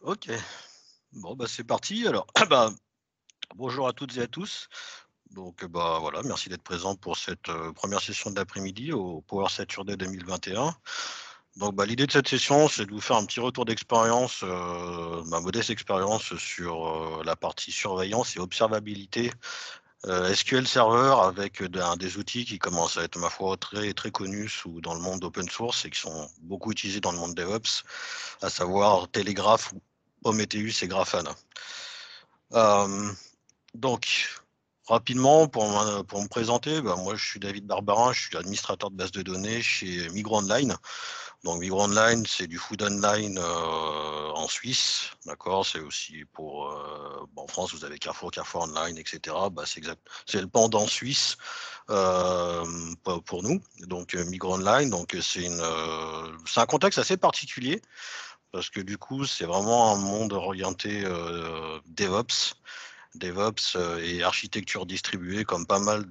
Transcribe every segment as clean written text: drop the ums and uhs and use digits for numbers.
Ok, bon bah c'est parti. Alors, bah, bonjour à toutes et à tous. Donc bah voilà, merci d'être présent pour cette première session de l'après-midi au Power Saturday 2021. Donc bah, l'idée de cette session, c'est de vous faire un petit retour d'expérience, ma modeste expérience sur la partie surveillance et observabilité SQL Server avec des outils qui commencent à être, ma foi, très, très connus dans le monde open source et qui sont beaucoup utilisés dans le monde DevOps, à savoir Telegraph, Prometheus et Grafana. Euh, donc, rapidement, pour me présenter, ben, moi je suis David Barbarin, je suis administrateur de base de données chez Migros Online. Donc Migros Online, c'est du food online en Suisse, d'accord. C'est aussi pour en France, vous avez Carrefour, Carrefour Online, etc. Bah, c'est le pendant suisse euh, pour nous. Donc Migros Online, donc c'est un contexte assez particulier parce que du coup, c'est vraiment un monde orienté DevOps et architecture distribuée, comme pas mal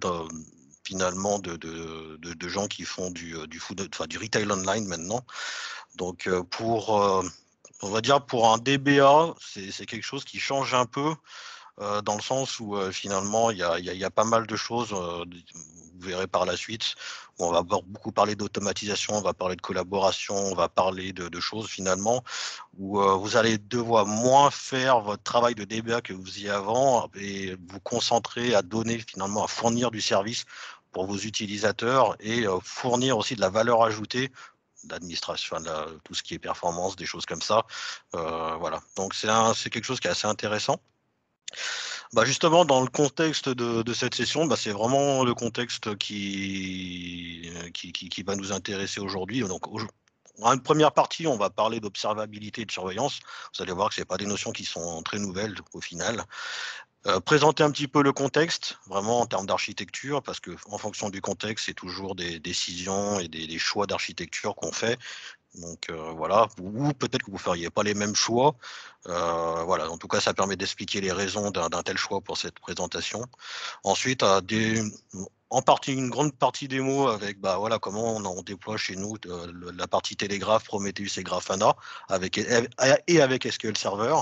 finalement de gens qui font du food, enfin, du retail online maintenant. Donc on va dire pour un DBA, c'est quelque chose qui change un peu dans le sens où finalement il y a pas mal de choses, vous verrez par la suite, où on va beaucoup parler d'automatisation, on va parler de collaboration, on va parler de choses finalement où vous allez devoir moins faire votre travail de DBA que vous faisiez avant et vous concentrer à donner finalement, à fournir du service pour vos utilisateurs et fournir aussi de la valeur ajoutée d'administration, tout ce qui est performance, des choses comme ça. Voilà. Donc c'est quelque chose qui est assez intéressant. Bah justement, dans le contexte de cette session, bah c'est vraiment le contexte qui va nous intéresser aujourd'hui. Donc, dans une première partie, on va parler d'observabilité et de surveillance. Vous allez voir que ce pas des notions qui sont très nouvelles au final. Présenter un petit peu le contexte, vraiment en termes d'architecture, parce que en fonction du contexte, c'est toujours des décisions et des choix d'architecture qu'on fait. Donc voilà, ou peut-être que vous ne feriez pas les mêmes choix. Voilà, en tout cas, ça permet d'expliquer les raisons d'un tel choix pour cette présentation. Ensuite, en partie, une grande partie des mots avec bah, voilà, comment on déploie chez nous la partie Telegraph, Prometheus et Grafana et avec SQL Server.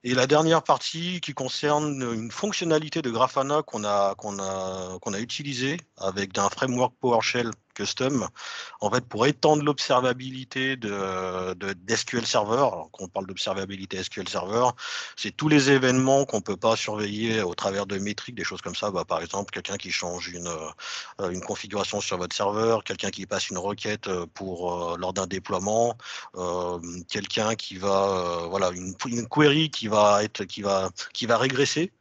Et la dernière partie qui concerne une fonctionnalité de Grafana qu'on a utilisée avec un framework PowerShell custom, en fait, pour étendre l'observabilité d'SQL Server. Alors, quand on parle d'observabilité SQL Server, c'est tous les événements qu'on ne peut pas surveiller au travers de métriques, des choses comme ça. Bah, par exemple, quelqu'un qui change une configuration sur votre serveur, quelqu'un qui passe une requête lors d'un déploiement, quelqu'un qui va, voilà, une query qui va régresser,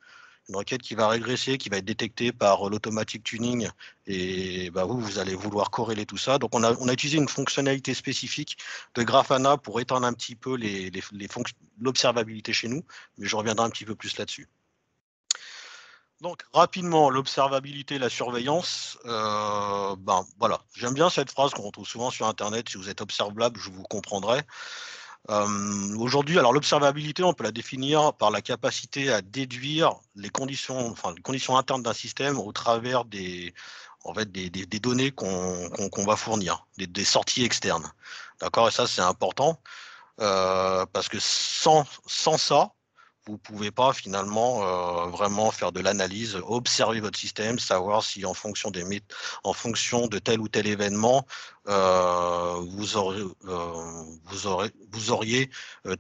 une requête qui va régresser, qui va être détectée par l'automatic tuning, et bah, vous allez vouloir corréler tout ça. Donc, on a utilisé une fonctionnalité spécifique de Grafana pour étendre un petit peu l'observabilité chez nous, mais je reviendrai un petit peu plus là-dessus. Donc, rapidement, l'observabilité, la surveillance, ben voilà, j'aime bien cette phrase qu'on retrouve souvent sur Internet. Si vous êtes observable, je vous comprendrai. Aujourd'hui, alors l'observabilité, on peut la définir par la capacité à déduire les conditions internes d'un système au travers en fait, des données qu'on va fournir, des sorties externes. D'accord? Et ça, c'est important parce que sans ça, vous ne pouvez pas finalement vraiment faire de l'analyse, observer votre système, savoir si en fonction de tel ou tel événement, vous auriez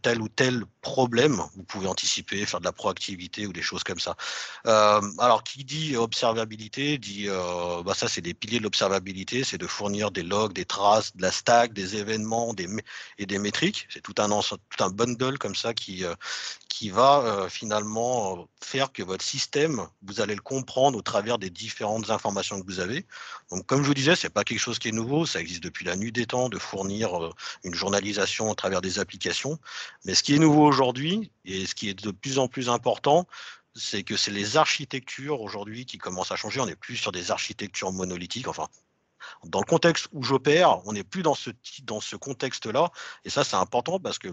tel ou tel problème. Vous pouvez anticiper, faire de la proactivité ou des choses comme ça. Alors, qui dit observabilité dit, bah ça, c'est des piliers de l'observabilité, c'est de fournir des logs, des traces, de la stack, des événements, et des métriques. C'est tout un bundle comme ça qui va finalement faire que votre système, vous allez le comprendre au travers des différentes informations que vous avez. Donc, comme je vous disais, c'est pas quelque chose qui est nouveau. Ça existe depuis la nuit des temps de fournir une journalisation à travers des applications. Mais ce qui est nouveau aujourd'hui et ce qui est de plus en plus important, c'est que c'est les architectures aujourd'hui qui commencent à changer. On n'est plus sur des architectures monolithiques. Enfin, Dans le contexte où j'opère, on n'est plus dans ce contexte-là. Et ça, c'est important parce que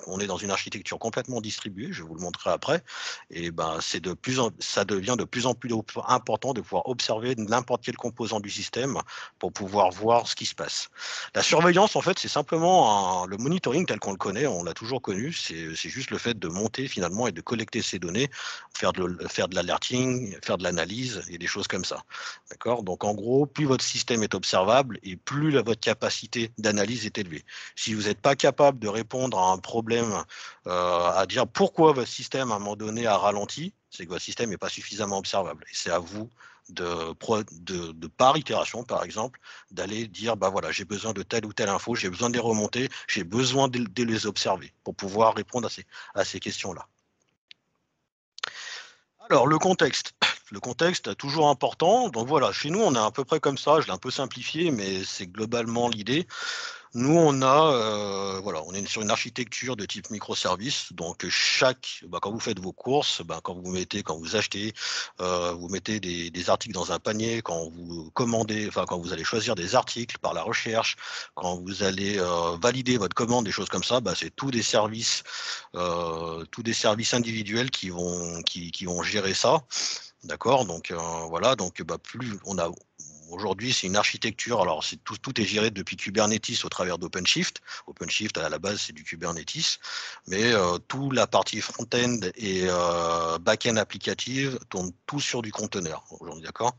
on est dans une architecture complètement distribuée. Je vais vous le montrer après. Et ça devient de plus en plus important de pouvoir observer n'importe quel composant du système pour pouvoir voir ce qui se passe. La surveillance, en fait, c'est simplement le monitoring tel qu'on le connaît. On l'a toujours connu. C'est juste le fait de monter finalement et de collecter ces données, faire de l'alerting, faire de l'analyse et des choses comme ça. D'accord? Donc, en gros, plus votre système est observable et plus votre capacité d'analyse est élevée. Si vous n'êtes pas capable de répondre à un problème, à dire pourquoi votre système, à un moment donné, a ralenti, c'est que votre système n'est pas suffisamment observable. Et c'est à vous, par itération, par exemple, d'aller dire, voilà, j'ai besoin de telle ou telle info, j'ai besoin de les remonter, j'ai besoin de les observer pour pouvoir répondre à ces questions-là. Alors, le contexte. Le contexte, toujours important. Donc voilà, chez nous, on est à peu près comme ça. Je l'ai un peu simplifié, mais c'est globalement l'idée. Nous, on est sur une architecture de type microservice. Donc, quand vous faites vos courses, quand vous achetez, vous mettez des articles dans un panier, quand vous commandez, quand vous allez choisir des articles par la recherche, quand vous allez valider votre commande, des choses comme ça, c'est tous des services individuels qui vont gérer ça. D'accord, donc voilà, donc plus on a aujourd'hui, c'est une architecture. Alors, tout est géré depuis Kubernetes au travers d'OpenShift. OpenShift, à la base, c'est du Kubernetes, mais toute la partie front-end et back-end applicative tourne tout sur du conteneur aujourd'hui, d'accord.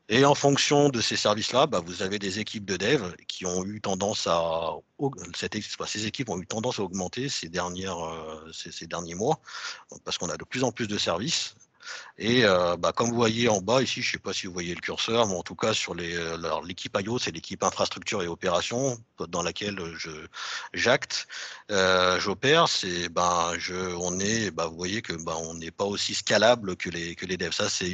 Et en fonction de ces services-là, vous avez des équipes de dev qui ont eu tendance ces équipes ont eu tendance à augmenter ces derniers mois, parce qu'on a de plus en plus de services. Et comme vous voyez en bas ici, je ne sais pas si vous voyez le curseur, mais en tout cas sur l'équipe IO, c'est l'équipe infrastructure et opération dans laquelle j'opère. Vous voyez que on n'est pas aussi scalable que les devs. Ça, c'est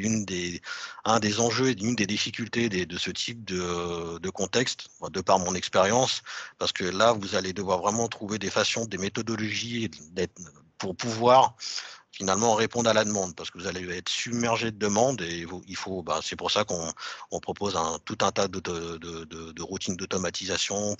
un des enjeux et une des difficultés de ce type de contexte, de par mon expérience, parce que là, vous allez devoir vraiment trouver des façons, des méthodologies pour pouvoir finalement répondre à la demande, parce que vous allez être submergé de demandes et c'est pour ça qu'on propose tout un tas de routines d'automatisation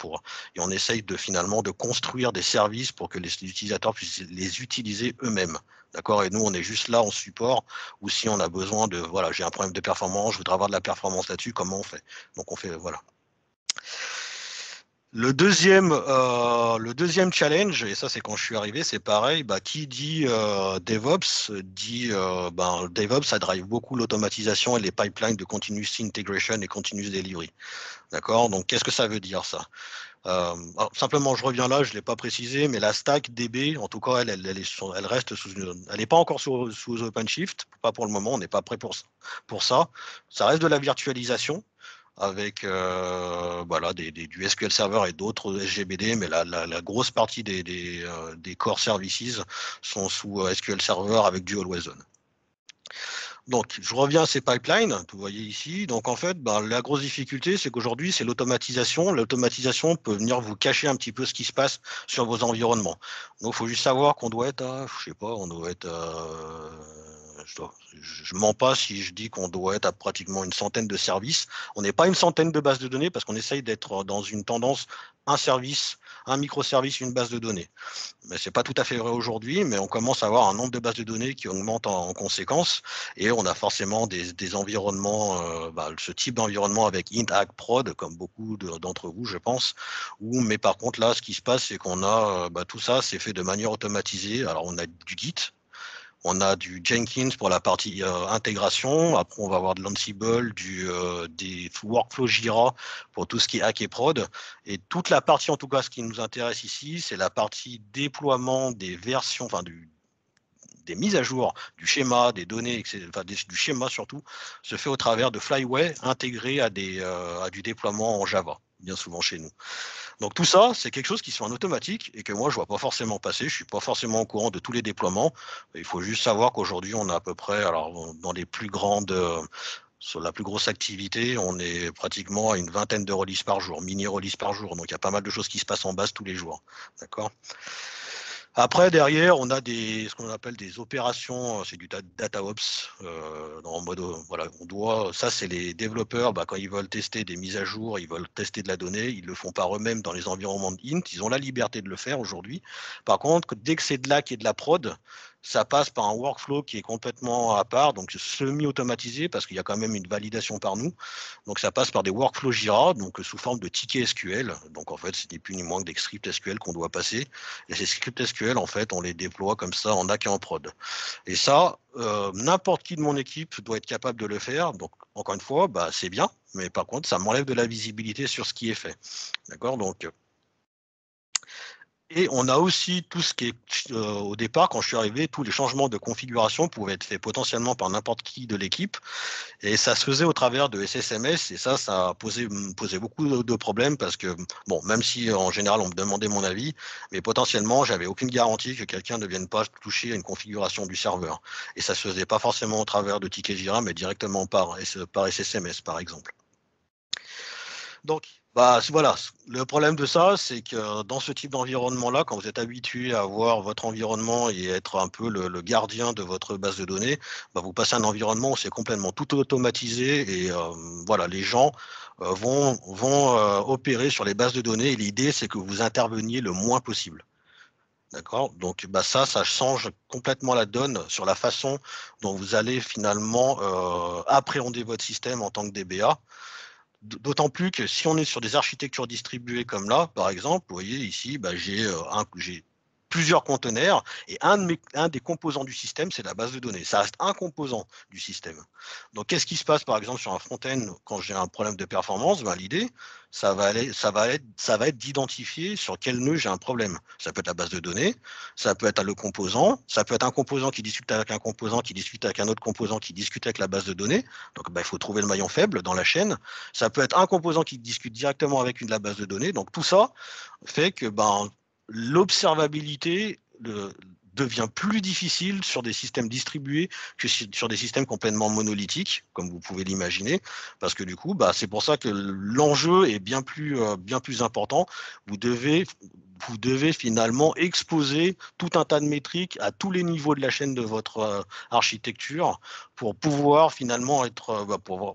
et on essaye finalement de construire des services pour que les utilisateurs puissent les utiliser eux-mêmes. D'accord? Et nous, on est juste là en support, ou si on a besoin j'ai un problème de performance, je voudrais avoir de la performance là-dessus, comment on fait? Donc on fait, voilà. Le deuxième challenge, et ça c'est quand je suis arrivé, c'est pareil, qui dit DevOps, dit DevOps, ça drive beaucoup l'automatisation et les pipelines de continuous integration et continuous delivery. D'accord? Donc qu'est-ce que ça veut dire ça? Simplement, je reviens là, je ne l'ai pas précisé, mais la stack DB, en tout cas, elle reste elle n'est pas encore sous OpenShift, pas pour le moment, on n'est pas prêt pour ça. Ça reste de la virtualisation avec du SQL Server et d'autres SGBD, mais la grosse partie des core services sont sous SQL Server avec du Always On. Donc, je reviens à ces pipelines, vous voyez ici. Donc, en fait, la grosse difficulté, c'est qu'aujourd'hui, c'est l'automatisation. L'automatisation peut venir vous cacher un petit peu ce qui se passe sur vos environnements. Donc, il faut juste savoir qu'on doit être à, je sais pas, on doit être je mens pas si je dis qu'on doit être à pratiquement une centaine de services. On n'est pas une centaine de bases de données parce qu'on essaye d'être dans une tendance, un service, un microservice, une base de données. Mais ce n'est pas tout à fait vrai aujourd'hui, mais on commence à avoir un nombre de bases de données qui augmente en conséquence et on a forcément des environnements, ce type d'environnement avec int, hack, prod, comme beaucoup d'entre vous, je pense. Mais par contre, là, ce qui se passe, c'est qu'on a tout ça, c'est fait de manière automatisée. Alors, on a du Git. On a du Jenkins pour la partie intégration. Après, on va avoir de l'Ansible, des workflows Jira pour tout ce qui est hack et prod. Et toute la partie, en tout cas, ce qui nous intéresse ici, c'est la partie déploiement des versions, des mises à jour du schéma, des données, du schéma surtout, se fait au travers de Flyway intégré à du déploiement en Java, bien souvent chez nous. Donc tout ça, c'est quelque chose qui se fait en automatique et que moi, je ne vois pas forcément passer. Je ne suis pas forcément au courant de tous les déploiements. Il faut juste savoir qu'aujourd'hui, on a à peu près, alors dans les plus grandes, sur la plus grosse activité, on est pratiquement à une vingtaine de releases par jour, mini-releases par jour. Donc il y a pas mal de choses qui se passent en base tous les jours. D'accord ? Après, derrière, on a ce qu'on appelle des opérations, c'est du data ops, en mode, voilà, ça c'est les développeurs, quand ils veulent tester des mises à jour, ils veulent tester de la donnée, ils le font par eux-mêmes dans les environnements de int, ils ont la liberté de le faire aujourd'hui. Par contre, dès que c'est de là qui est de la prod, ça passe par un workflow qui est complètement à part, donc semi-automatisé, parce qu'il y a quand même une validation par nous. Donc ça passe par des workflows Jira, donc sous forme de tickets SQL. Donc en fait, ce n'est plus ni moins que des scripts SQL qu'on doit passer. Et ces scripts SQL, en fait, on les déploie comme ça en NAC et en prod. Et ça, n'importe qui de mon équipe doit être capable de le faire. Donc encore une fois, c'est bien, mais par contre, ça m'enlève de la visibilité sur ce qui est fait. D'accord? Donc et on a aussi tout ce qui est, au départ, quand je suis arrivé, tous les changements de configuration pouvaient être faits potentiellement par n'importe qui de l'équipe. Et ça se faisait au travers de SSMS. Et ça a posé beaucoup de problèmes parce que, bon, même si en général on me demandait mon avis, mais potentiellement, j'avais aucune garantie que quelqu'un ne vienne pas toucher à une configuration du serveur. Et ça se faisait pas forcément au travers de tickets Jira, mais directement par SSMS, par exemple. Donc, voilà. Le problème de ça, c'est que dans ce type d'environnement-là, quand vous êtes habitué à voir votre environnement et être un peu le gardien de votre base de données, vous passez à un environnement où c'est complètement tout automatisé et voilà, les gens vont opérer sur les bases de données et l'idée, c'est que vous interveniez le moins possible. D'accord? Donc, ça change complètement la donne sur la façon dont vous allez finalement appréhender votre système en tant que DBA. D'autant plus que si on est sur des architectures distribuées comme là, par exemple, vous voyez ici, j'ai plusieurs conteneurs et un des composants du système, c'est la base de données. Ça reste un composant du système. Donc, qu'est-ce qui se passe, par exemple, sur un front-end quand j'ai un problème de performance? L'idée, ça va être d'identifier sur quel nœud j'ai un problème. Ça peut être la base de données, ça peut être le composant, ça peut être un composant qui discute avec un composant, qui discute avec un autre composant, qui discute avec la base de données. Donc, il faut trouver le maillon faible dans la chaîne. Ça peut être un composant qui discute directement avec une de la base de données. Donc, tout ça fait que l'observabilité devient plus difficile sur des systèmes distribués que sur des systèmes complètement monolithiques, comme vous pouvez l'imaginer, parce que du coup, c'est pour ça que l'enjeu est bien plus important. Vous devez finalement exposer tout un tas de métriques à tous les niveaux de la chaîne de votre architecture pour pouvoir finalement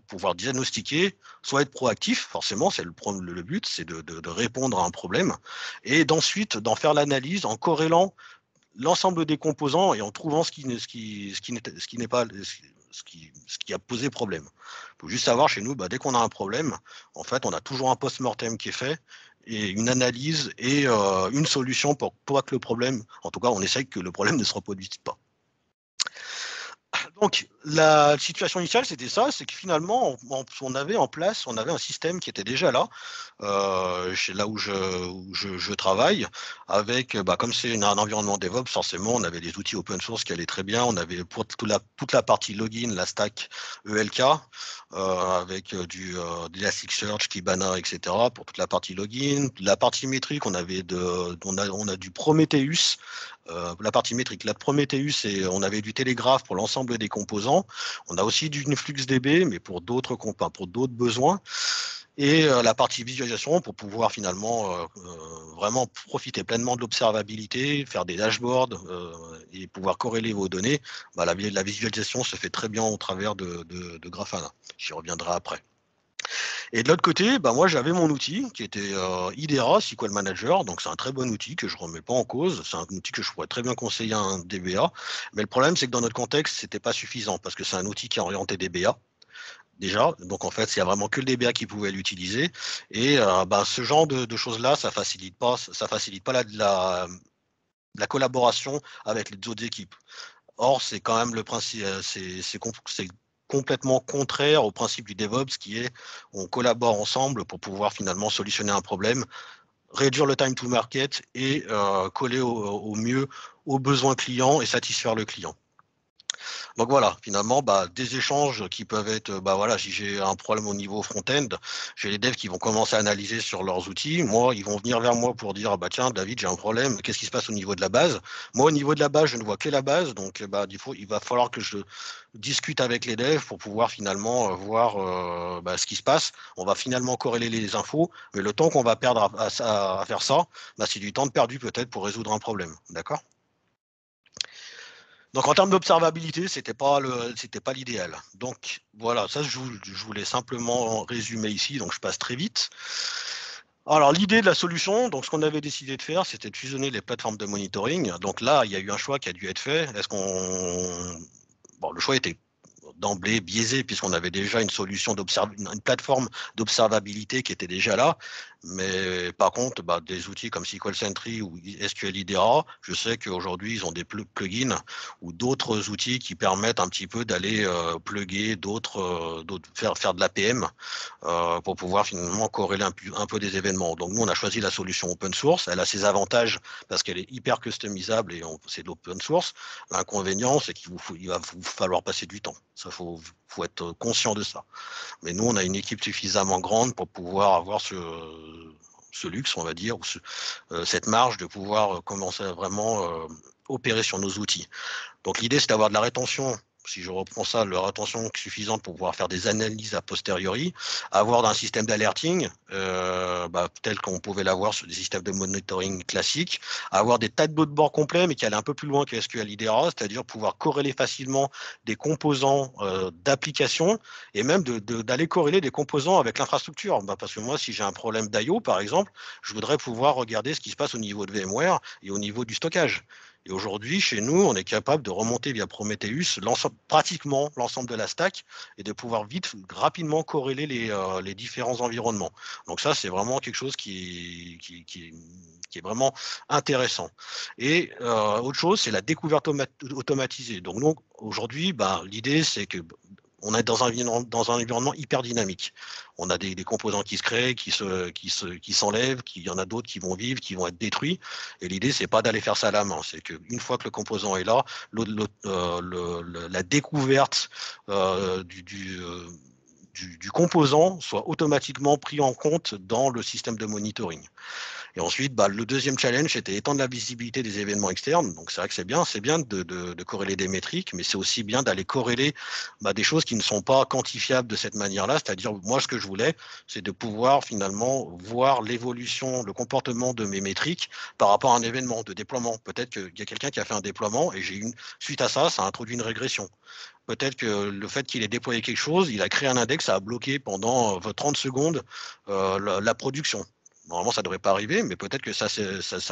pouvoir diagnostiquer, soit être proactif, forcément, c'est le but, c'est de répondre à un problème, et d'ensuite d'en faire l'analyse en corrélant l'ensemble des composants et en trouvant ce qui n'est pas ce qui a posé problème. Il faut juste savoir chez nous, dès qu'on a un problème, en fait, on a toujours un post-mortem qui est fait et une analyse et une solution pour pas que le problème, en tout cas, on essaye que le problème ne se reproduise pas. Donc, la situation initiale, c'était ça, c'est que finalement, on avait un système qui était déjà là, là où je travaille, avec, comme c'est un environnement DevOps, forcément, on avait des outils open source qui allaient très bien, on avait pour toute la partie login, la stack ELK, avec de Elasticsearch, Kibana, etc., pour toute la partie login. La partie métrique, on a du Prometheus. La partie métrique, la Prometheus, on avait du Telegraph pour l'ensemble des composants. On a aussi du FluxDB, mais pour d'autres besoins. Et la partie visualisation pour pouvoir finalement vraiment profiter pleinement de l'observabilité, faire des dashboards et pouvoir corréler vos données. La visualisation se fait très bien au travers de Grafana. J'y reviendrai après. Et de l'autre côté, moi j'avais mon outil qui était IDERA, SQL Manager, donc c'est un très bon outil que je ne remets pas en cause, c'est un outil que je pourrais très bien conseiller à un DBA, mais le problème c'est que dans notre contexte, ce n'était pas suffisant parce que c'est un outil qui est orienté DBA. Déjà, donc en fait, il n'y a vraiment que le DBA qui pouvait l'utiliser. Et ce genre de choses-là, ça facilite pas la collaboration avec les autres équipes. Or, c'est quand même le principe, c'est complètement contraire au principe du DevOps qui est on collabore ensemble pour pouvoir finalement solutionner un problème, réduire le time to market et coller au mieux aux besoins clients et satisfaire le client. Donc voilà, finalement, des échanges qui peuvent être, voilà, si j'ai un problème au niveau front-end, j'ai les devs qui vont commencer à analyser sur leurs outils. Moi, ils vont venir vers moi pour dire, tiens, David, j'ai un problème, qu'est-ce qui se passe au niveau de la base? Moi, au niveau de la base, je ne vois que la base, donc il va falloir que je discute avec les devs pour pouvoir finalement voir ce qui se passe. On va finalement corréler les infos, mais le temps qu'on va perdre à faire ça, c'est du temps de perdu peut-être pour résoudre un problème. D'accord? Donc en termes d'observabilité, c'était pas l'idéal. Donc voilà, ça je voulais simplement résumer ici, donc je passe très vite. Alors l'idée de la solution, donc ce qu'on avait décidé de faire, c'était de fusionner les plateformes de monitoring. Donc là, il y a eu un choix qui a dû être fait. Le choix était d'emblée biaisé puisqu'on avait déjà une plateforme d'observabilité qui était déjà là. Mais par contre, des outils comme SQL Sentry ou SQL IDERA, je sais qu'aujourd'hui, ils ont des plugins ou d'autres outils qui permettent un petit peu d'aller plugger faire de l'APM pour pouvoir finalement corréler un peu des événements. Donc nous, on a choisi la solution open source. Elle a ses avantages parce qu'elle est hyper customisable et c'est de l'open source. L'inconvénient, c'est qu'il va vous falloir passer du temps. Ça, faut être conscient de ça. Mais nous, on a une équipe suffisamment grande pour pouvoir avoir ce luxe, on va dire, ou cette marge de pouvoir commencer à vraiment opérer sur nos outils. Donc l'idée, c'est d'avoir de la rétention. Si je reprends ça, la rétention suffisante pour pouvoir faire des analyses a posteriori, avoir un système d'alerting tel qu'on pouvait l'avoir sur des systèmes de monitoring classiques, avoir des tableaux de bord complets, mais qui allaient un peu plus loin que SQL IDERA, c'est-à-dire pouvoir corréler facilement des composants d'application et même d'aller corréler des composants avec l'infrastructure. Parce que moi, si j'ai un problème d'IO, par exemple, je voudrais pouvoir regarder ce qui se passe au niveau de VMware et au niveau du stockage. Et aujourd'hui, chez nous, on est capable de remonter via Prometheus pratiquement l'ensemble de la stack et de pouvoir rapidement corréler les différents environnements. Donc ça, c'est vraiment quelque chose qui est vraiment intéressant. Et autre chose, c'est la découverte automatisée. Donc nous, aujourd'hui, l'idée, c'est que on est dans un environnement hyper dynamique. On a des composants qui se créent, qui s'enlèvent, il y en a d'autres qui vont vivre, qui vont être détruits. Et l'idée, c'est pas d'aller faire ça à la main. C'est qu'une fois que le composant est là, la découverte du composant soit automatiquement pris en compte dans le système de monitoring. Et ensuite, le deuxième challenge, c'était étendre la visibilité des événements externes. Donc, c'est vrai que c'est bien de corréler des métriques, mais c'est aussi bien d'aller corréler des choses qui ne sont pas quantifiables de cette manière-là. C'est-à-dire, moi, ce que je voulais, c'est de pouvoir finalement voir l'évolution, le comportement de mes métriques par rapport à un événement de déploiement. Peut-être qu'il y a quelqu'un qui a fait un déploiement et suite à ça, ça a introduit une régression. Peut-être que le fait qu'il ait déployé quelque chose, il a créé un index, ça a bloqué pendant 30 secondes la production. Normalement, ça ne devrait pas arriver, mais peut-être que ça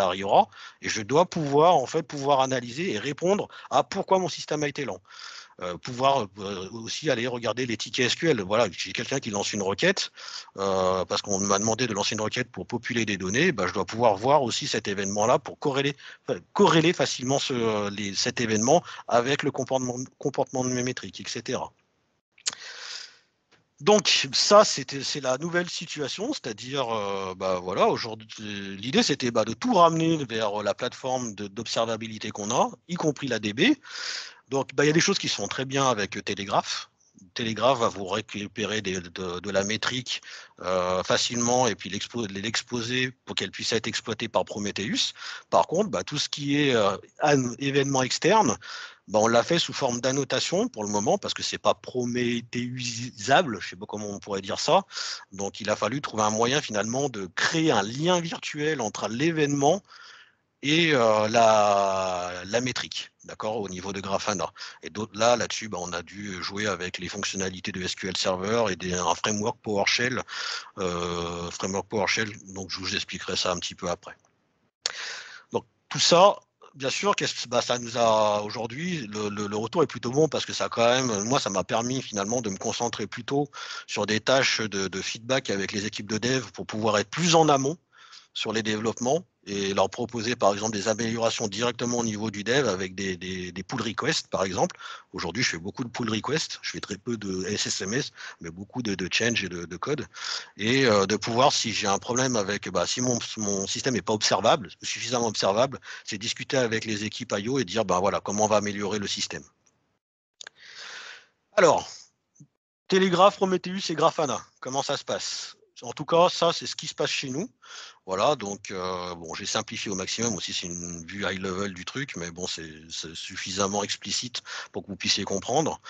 arrivera. Et je dois pouvoir analyser et répondre à pourquoi mon système a été lent. Pouvoir aussi aller regarder les tickets SQL. Voilà, j'ai quelqu'un qui lance une requête, parce qu'on m'a demandé de lancer une requête pour populer des données, je dois pouvoir voir aussi cet événement-là pour corréler facilement cet événement avec le comportement de mes métriques, etc. Donc ça, c'est la nouvelle situation, c'est-à-dire, voilà, aujourd'hui, l'idée c'était de tout ramener vers la plateforme d'observabilité qu'on a, y compris la DB. Donc, il y a des choses qui sont très bien avec Telegraph. Telegraph va vous récupérer de la métrique facilement et puis l'exposer pour qu'elle puisse être exploitée par Prometheus. Par contre, tout ce qui est événement externe, on l'a fait sous forme d'annotation pour le moment parce que c'est pas prométhéusable, je sais pas comment on pourrait dire ça. Donc, il a fallu trouver un moyen finalement de créer un lien virtuel entre l'événement et la métrique, d'accord, au niveau de Grafana. Et là-dessus, on a dû jouer avec les fonctionnalités de SQL Server et un framework PowerShell. Donc je vous expliquerai ça un petit peu après. Donc tout ça, bien sûr, ça nous a aujourd'hui, le retour est plutôt bon parce que ça quand même, moi, ça m'a permis finalement de me concentrer plutôt sur des tâches de feedback avec les équipes de dev pour pouvoir être plus en amont sur les développements et leur proposer par exemple des améliorations directement au niveau du dev avec des pull requests par exemple. Aujourd'hui, je fais beaucoup de pull requests, je fais très peu de SSMS, mais beaucoup de change et de code. Et de pouvoir, si j'ai un problème avec, si mon système n'est pas observable, suffisamment observable, c'est discuter avec les équipes IO et dire, voilà, comment on va améliorer le système. Alors, Telegraph, Prometheus et Grafana, comment ça se passe? En tout cas, ça, c'est ce qui se passe chez nous. Voilà, donc j'ai simplifié au maximum aussi, c'est une vue high level du truc, mais bon, c'est suffisamment explicite pour que vous puissiez comprendre.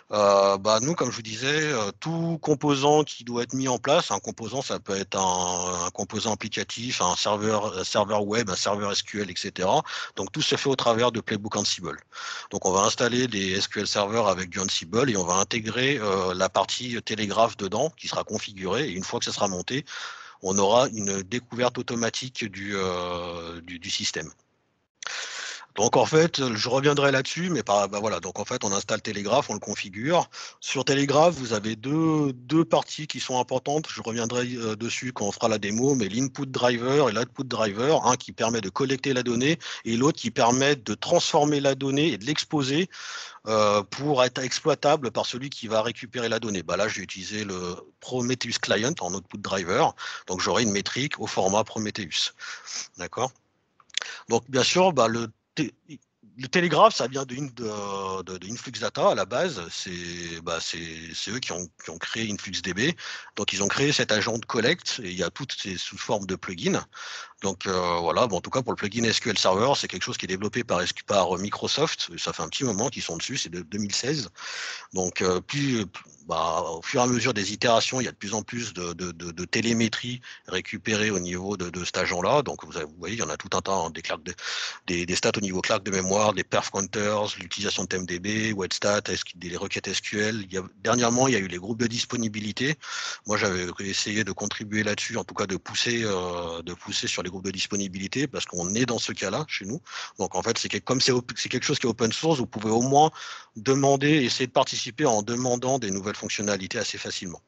Nous, comme je vous disais, tout composant qui doit être mis en place, un composant, ça peut être un composant applicatif, un serveur web, un serveur SQL, etc. Donc tout se fait au travers de Playbook Ansible. Donc on va installer des SQL serveurs avec du Ansible et on va intégrer la partie télégraphe dedans qui sera configurée. Et une fois que ça sera monté, on aura une découverte automatique du système. Donc en fait, je reviendrai là-dessus, mais voilà. Donc en fait, on installe Telegraph, on le configure. Sur Telegraph, vous avez deux parties qui sont importantes. Je reviendrai dessus quand on fera la démo, mais l'input driver et l'output driver, un qui permet de collecter la donnée et l'autre qui permet de transformer la donnée et de l'exposer pour être exploitable par celui qui va récupérer la donnée. Là, j'ai utilisé le Prometheus Client en output driver, donc j'aurai une métrique au format Prometheus. D'accord? Donc, bien sûr, le télégraphe, ça vient d'Influxdata à la base. C'est eux qui ont créé InfluxDB. Donc, ils ont créé cet agent de collecte et il y a toutes ces sous forme de plugins. Donc voilà, en tout cas pour le plugin SQL Server, c'est quelque chose qui est développé par Microsoft. Ça fait un petit moment qu'ils sont dessus, c'est de 2016. Donc au fur et à mesure des itérations, il y a de plus en plus de télémétrie récupérée au niveau de cet agent-là. Donc vous voyez, il y en a tout un tas, hein, des stats au niveau claque de mémoire, des perf counters, l'utilisation de TMDB, wetstat, des requêtes SQL. Dernièrement, il y a eu les groupes de disponibilité. Moi, j'avais essayé de contribuer là-dessus, en tout cas de pousser sur les groupes de disponibilité, parce qu'on est dans ce cas-là chez nous. Donc en fait, comme c'est quelque chose qui est open source, vous pouvez au moins demander, essayer de participer en demandant des nouvelles fonctionnalités assez facilement.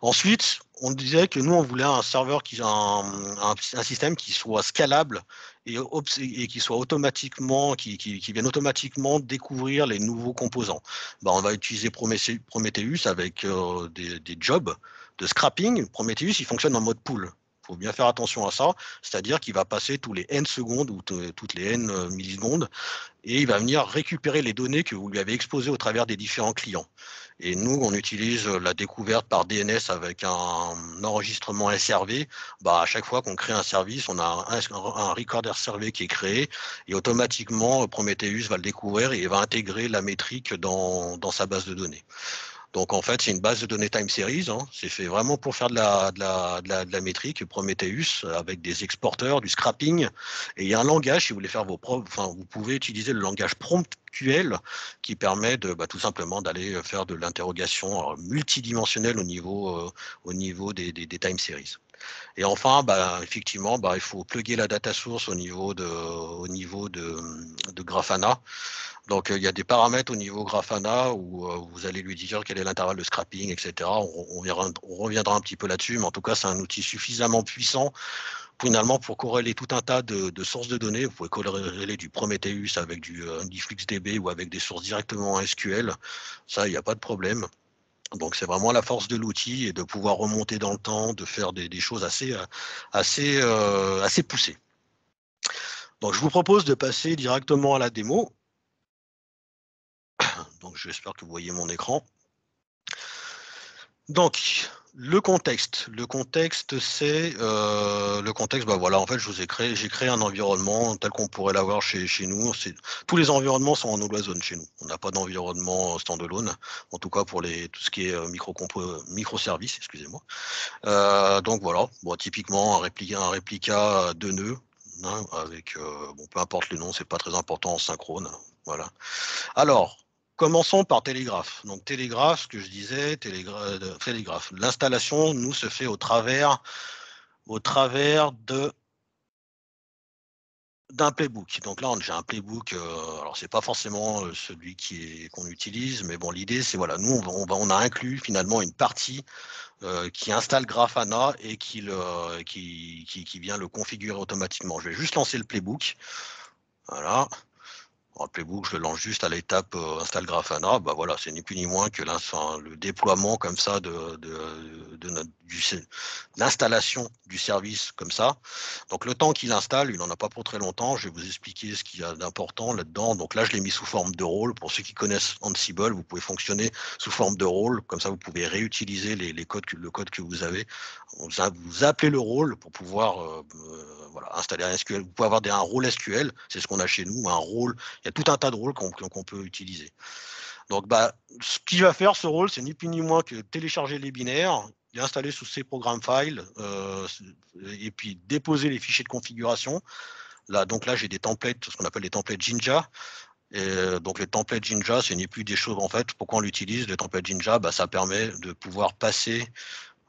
Ensuite, on disait que nous, on voulait un serveur un système qui soit scalable et qui soit automatiquement, qui vienne automatiquement découvrir les nouveaux composants. On va utiliser Prometheus avec des jobs de scrapping. Prometheus, il fonctionne en mode pool. Il faut bien faire attention à ça, c'est-à-dire qu'il va passer tous les n secondes ou toutes les n millisecondes et il va venir récupérer les données que vous lui avez exposées au travers des différents clients. Et nous, on utilise la découverte par DNS avec un enregistrement SRV. À chaque fois qu'on crée un service, on a un record SRV qui est créé et automatiquement, Prometheus va le découvrir et il va intégrer la métrique dans sa base de données. Donc en fait, c'est une base de données time series. Hein. C'est fait vraiment pour faire de la métrique, Prometheus, avec des exporteurs, du scrapping. Et il y a un langage, si vous voulez faire vous pouvez utiliser le langage PromptQL qui permet tout simplement d'aller faire de l'interrogation multidimensionnelle au niveau des time series. Et enfin, effectivement, il faut plugger la data source au niveau de Grafana. Donc, il y a des paramètres au niveau Grafana où vous allez lui dire quel est l'intervalle de scrapping, etc. On reviendra un petit peu là-dessus, mais en tout cas, c'est un outil suffisamment puissant finalement pour corréler tout un tas de sources de données. Vous pouvez corréler du Prometheus avec du FluxDB ou avec des sources directement en SQL. Ça, il n'y a pas de problème. Donc, c'est vraiment la force de l'outil et de pouvoir remonter dans le temps, de faire des choses assez poussées. Donc, je vous propose de passer directement à la démo. Donc, j'espère que vous voyez mon écran. Donc, le contexte. Le contexte, c'est voilà, en fait, j'ai créé un environnement tel qu'on pourrait l'avoir chez nous. Tous les environnements sont en All-Zone chez nous. On n'a pas d'environnement standalone, en tout cas pour tout ce qui est microservices, excusez-moi. Donc voilà, typiquement un réplica de nœuds, hein, avec peu importe le nom, c'est pas très important en synchrone. Voilà. Alors, commençons par Telegraph. Donc Telegraph, ce que je disais, Telegraph. L'installation, nous, se fait au travers d'un playbook. Donc là, j'ai un playbook. Alors c'est pas forcément celui qu'on utilise, mais bon, l'idée c'est voilà, nous on a inclus finalement une partie qui installe Grafana et qui vient le configurer automatiquement. Je vais juste lancer le playbook. Voilà. Le playbook, je le lance juste à l'étape install Grafana. Voilà, c'est ni plus ni moins que le déploiement comme ça de l'installation du service comme ça. Donc le temps qu'il installe, il n'en a pas pour très longtemps. Je vais vous expliquer ce qu'il y a d'important là-dedans. Donc là, je l'ai mis sous forme de rôle. Pour ceux qui connaissent Ansible, vous pouvez fonctionner sous forme de rôle. Comme ça, vous pouvez réutiliser le code que vous avez. Vous appelez le rôle pour pouvoir installer un SQL. Vous pouvez avoir un rôle SQL. C'est ce qu'on a chez nous, un rôle. Il y a tout un tas de rôles qu'on peut utiliser. Donc, ce qu'il va faire, ce rôle, c'est ni plus ni moins que télécharger les binaires, les installer sous ces programmes files, et puis déposer les fichiers de configuration. Donc là, j'ai des templates, ce qu'on appelle les templates Jinja. Et donc les templates Jinja, c'est ni plus des choses, en fait, pourquoi on l'utilise, les templates Jinja, ça permet de pouvoir passer.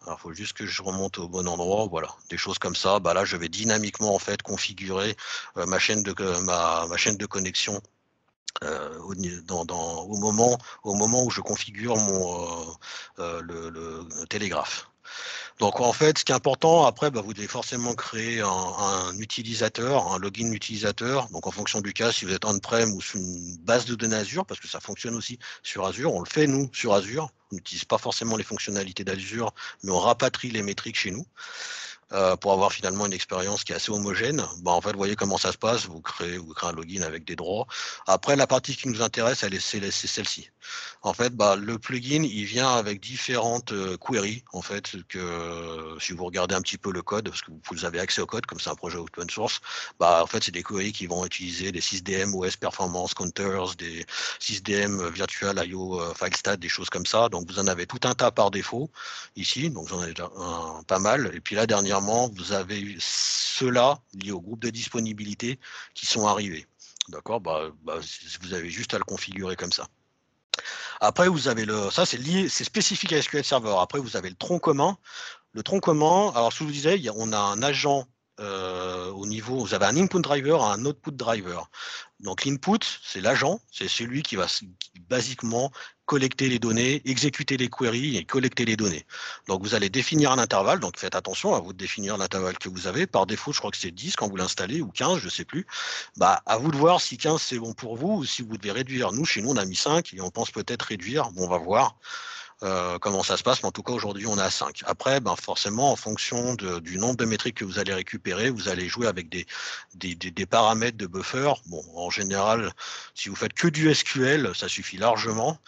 Alors, il faut juste que je remonte au bon endroit, voilà, des choses comme ça. Là, je vais dynamiquement, en fait, configurer ma chaîne de connexion au moment où je configure le télégraphe. Donc en fait, ce qui est important, après, vous devez forcément créer un utilisateur, un login utilisateur. Donc en fonction du cas, si vous êtes on-prem ou sur une base de données Azure, parce que ça fonctionne aussi sur Azure, on le fait nous sur Azure. On n'utilise pas forcément les fonctionnalités d'Azure, mais on rapatrie les métriques chez nous. Pour avoir finalement une expérience qui est assez homogène. En fait, vous voyez comment ça se passe, vous créez un login avec des droits. Après, la partie qui nous intéresse, c'est celle-ci. En fait, le plugin, il vient avec différentes queries, en fait, que si vous regardez un petit peu le code, parce que vous avez accès au code, comme c'est un projet open source, en fait, c'est des queries qui vont utiliser des sysdm OS Performance Counters, des sysdm Virtual IO FileStat, des choses comme ça. Donc, vous en avez tout un tas par défaut ici, donc j'en ai déjà pas mal. Et puis là, dernièrement, vous avez eu ceux-là liés au groupe de disponibilité qui sont arrivés. D'accord, vous avez juste à le configurer comme ça. Après, vous avez ça c'est lié, c'est spécifique à SQL Server. Après, vous avez le tronc commun. Le tronc commun, alors je vous disais, on a un agent au niveau, vous avez un input driver et un output driver. Donc l'input, c'est l'agent, c'est celui qui va basiquement collecter les données, exécuter les queries et collecter les données. Donc vous allez définir un intervalle, donc faites attention à vous de définir l'intervalle que vous avez. Par défaut, je crois que c'est 10 quand vous l'installez, ou 15, je ne sais plus. À vous de voir si 15 c'est bon pour vous, ou si vous devez réduire. Nous, chez nous, on a mis 5 et on pense peut-être réduire. Bon, on va voir. Comment ça se passe, mais en tout cas aujourd'hui on est à 5. Après, forcément, en fonction du nombre de métriques que vous allez récupérer, vous allez jouer avec des paramètres de buffer. Bon, en général, si vous faites que du SQL, ça suffit largement.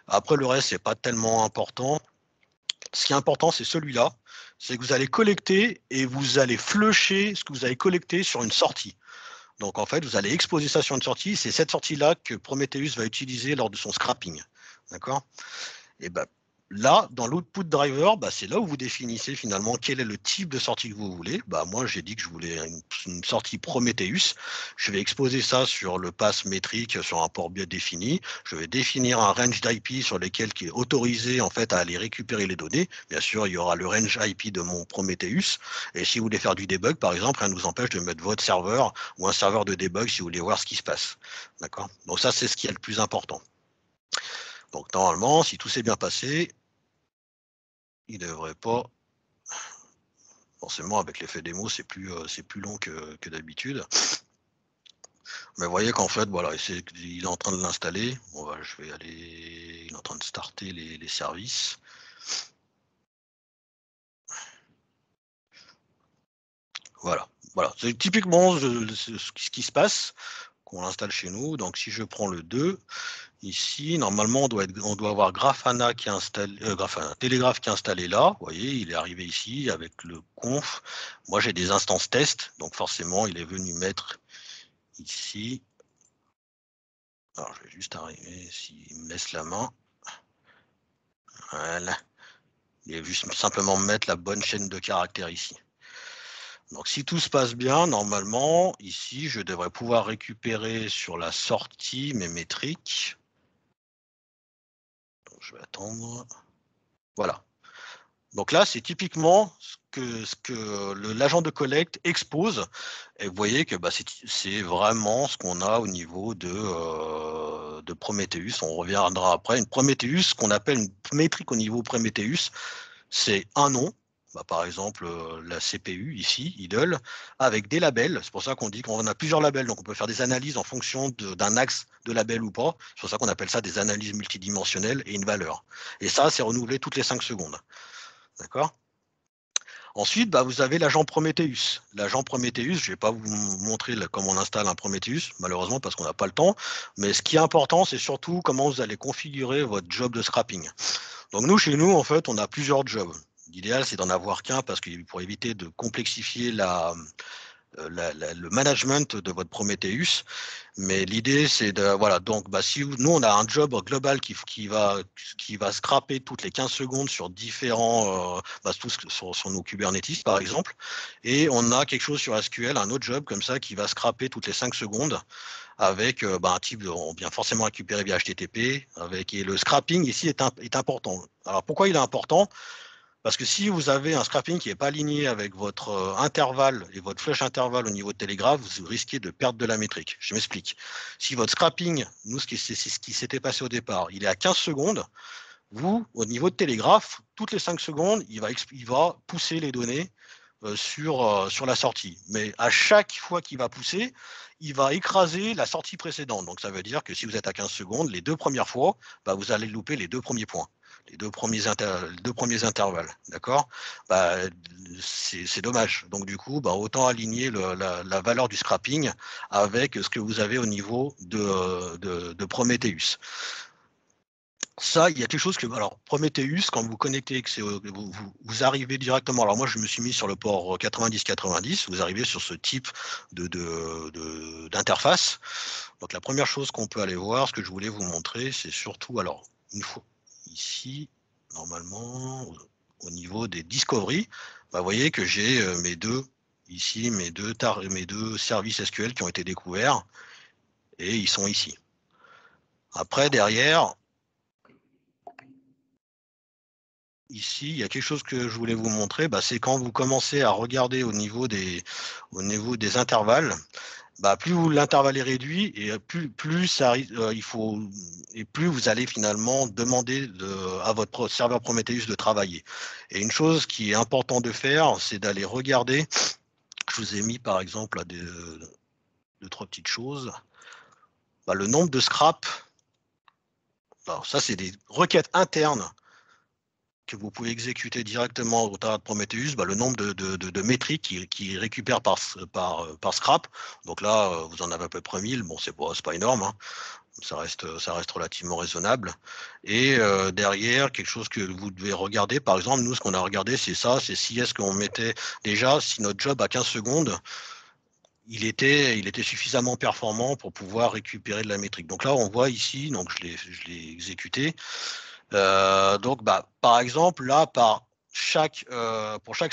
Après, le reste, c'est pas tellement important. Ce qui est important, c'est celui-là, c'est que vous allez collecter et vous allez flusher ce que vous avez collecté sur une sortie. Donc en fait, vous allez exposer ça sur une sortie. C'est cette sortie-là que Prometheus va utiliser lors de son scrapping. D'accord? Et là, dans l'output driver, c'est là où vous définissez finalement quel est le type de sortie que vous voulez. Moi, j'ai dit que je voulais une sortie Prometheus. Je vais exposer ça sur le pass métrique sur un port bien défini. Je vais définir un range d'IP sur lequel qui est autorisé en fait à aller récupérer les données. Bien sûr, il y aura le range IP de mon Prometheus. Et si vous voulez faire du debug, par exemple, rien ne vous empêche de mettre votre serveur ou un serveur de debug si vous voulez voir ce qui se passe. D'accord? Donc ça, c'est ce qui est le plus important. Donc normalement, si tout s'est bien passé, il ne devrait pas. Forcément, avec l'effet démo, c'est plus long que d'habitude. Mais vous voyez qu'en fait, voilà, il est en train de l'installer. Je vais aller. Il est en train de starter les services. Voilà. C'est typiquement ce qui se passe qu'on l'installe chez nous. Donc si je prends le 2, ici, normalement, on doit avoir Grafana qui est installé, Télégraphe qui est installé là. Vous voyez, il est arrivé ici avec le conf. Moi, j'ai des instances test, donc forcément, il est venu mettre ici. Alors, je vais juste arriver s'il me laisse la main. Voilà. Il est juste simplement mettre la bonne chaîne de caractères ici. Donc, si tout se passe bien, normalement, ici, je devrais pouvoir récupérer sur la sortie mes métriques. Donc, je vais attendre. Voilà. Donc là, c'est typiquement ce que l'agent de collecte expose. Et vous voyez que c'est vraiment ce qu'on a au niveau de Prometheus. On reviendra après. Une Prometheus, qu'on appelle une métrique au niveau Prometheus, c'est un nom. Par exemple, la CPU ici, idle, avec des labels. C'est pour ça qu'on dit qu'on a plusieurs labels. Donc on peut faire des analyses en fonction d'un axe de label ou pas. C'est pour ça qu'on appelle ça des analyses multidimensionnelles et une valeur. Et ça, c'est renouvelé toutes les 5 secondes. D'accord? Ensuite, vous avez l'agent Prometheus. L'agent Prometheus, je ne vais pas vous montrer comment on installe un Prometheus, malheureusement, parce qu'on n'a pas le temps. Mais ce qui est important, c'est surtout comment vous allez configurer votre job de scrapping. Donc nous, chez nous, en fait, on a plusieurs jobs. L'idéal, c'est d'en avoir qu'un, parce que pour éviter de complexifier le management de votre Prometheus. Mais l'idée, c'est de, voilà, donc, si nous, on a un job global qui va scraper toutes les 15 secondes sur différents, sur nos Kubernetes, par exemple, et on a quelque chose sur SQL, un autre job comme ça, qui va scraper toutes les 5 secondes avec un type, on vient forcément récupérer via HTTP, et le scrapping ici est important. Alors, pourquoi il est important? Parce que si vous avez un scrapping qui n'est pas aligné avec votre intervalle et votre flush intervalle au niveau de télégraphe, vous risquez de perdre de la métrique. Je m'explique. Si votre scrapping, nous, c'est ce qui s'était passé au départ, il est à 15 secondes, vous, au niveau de télégraphe, toutes les 5 secondes, il va pousser les données sur la sortie. Mais à chaque fois qu'il va pousser, il va écraser la sortie précédente. Donc ça veut dire que si vous êtes à 15 secondes, les 2 premières fois, vous allez louper les 2 premiers points. Les deux premiers intervalles, d'accord? C'est dommage. Donc du coup, autant aligner la valeur du scrapping avec ce que vous avez au niveau de Prometheus. Ça, il y a quelque chose que, alors, Prometheus, quand vous connectez, vous arrivez directement. Alors moi, je me suis mis sur le port 90-90. Vous arrivez sur ce type d'interface. Donc la première chose qu'on peut aller voir, ce que je voulais vous montrer, c'est surtout, alors, une fois ici, normalement, au niveau des discoveries, vous voyez que j'ai mes deux services SQL qui ont été découverts et ils sont ici. Après, derrière, ici, il y a quelque chose que je voulais vous montrer, c'est quand vous commencez à regarder au niveau des intervalles, plus l'intervalle est réduit et plus ça, il faut, et plus vous allez finalement demander à votre serveur Prometheus de travailler. Et une chose qui est importante de faire, c'est d'aller regarder. Je vous ai mis par exemple deux, trois petites choses. Le nombre de scraps. Alors ça, c'est des requêtes internes que vous pouvez exécuter directement au travers de Prometheus, le nombre de métriques qui récupère par scrap. Donc là, vous en avez à peu près 1000. Bon, c'est pas énorme, hein. Ça reste relativement raisonnable. Et derrière, quelque chose que vous devez regarder, par exemple, nous, ce qu'on a regardé, c'est ça, c'est si est-ce qu'on mettait déjà, si notre job à 15 secondes, il était suffisamment performant pour pouvoir récupérer de la métrique. Donc là, on voit ici, donc je l'ai exécuté. Donc, par exemple, là, pour chaque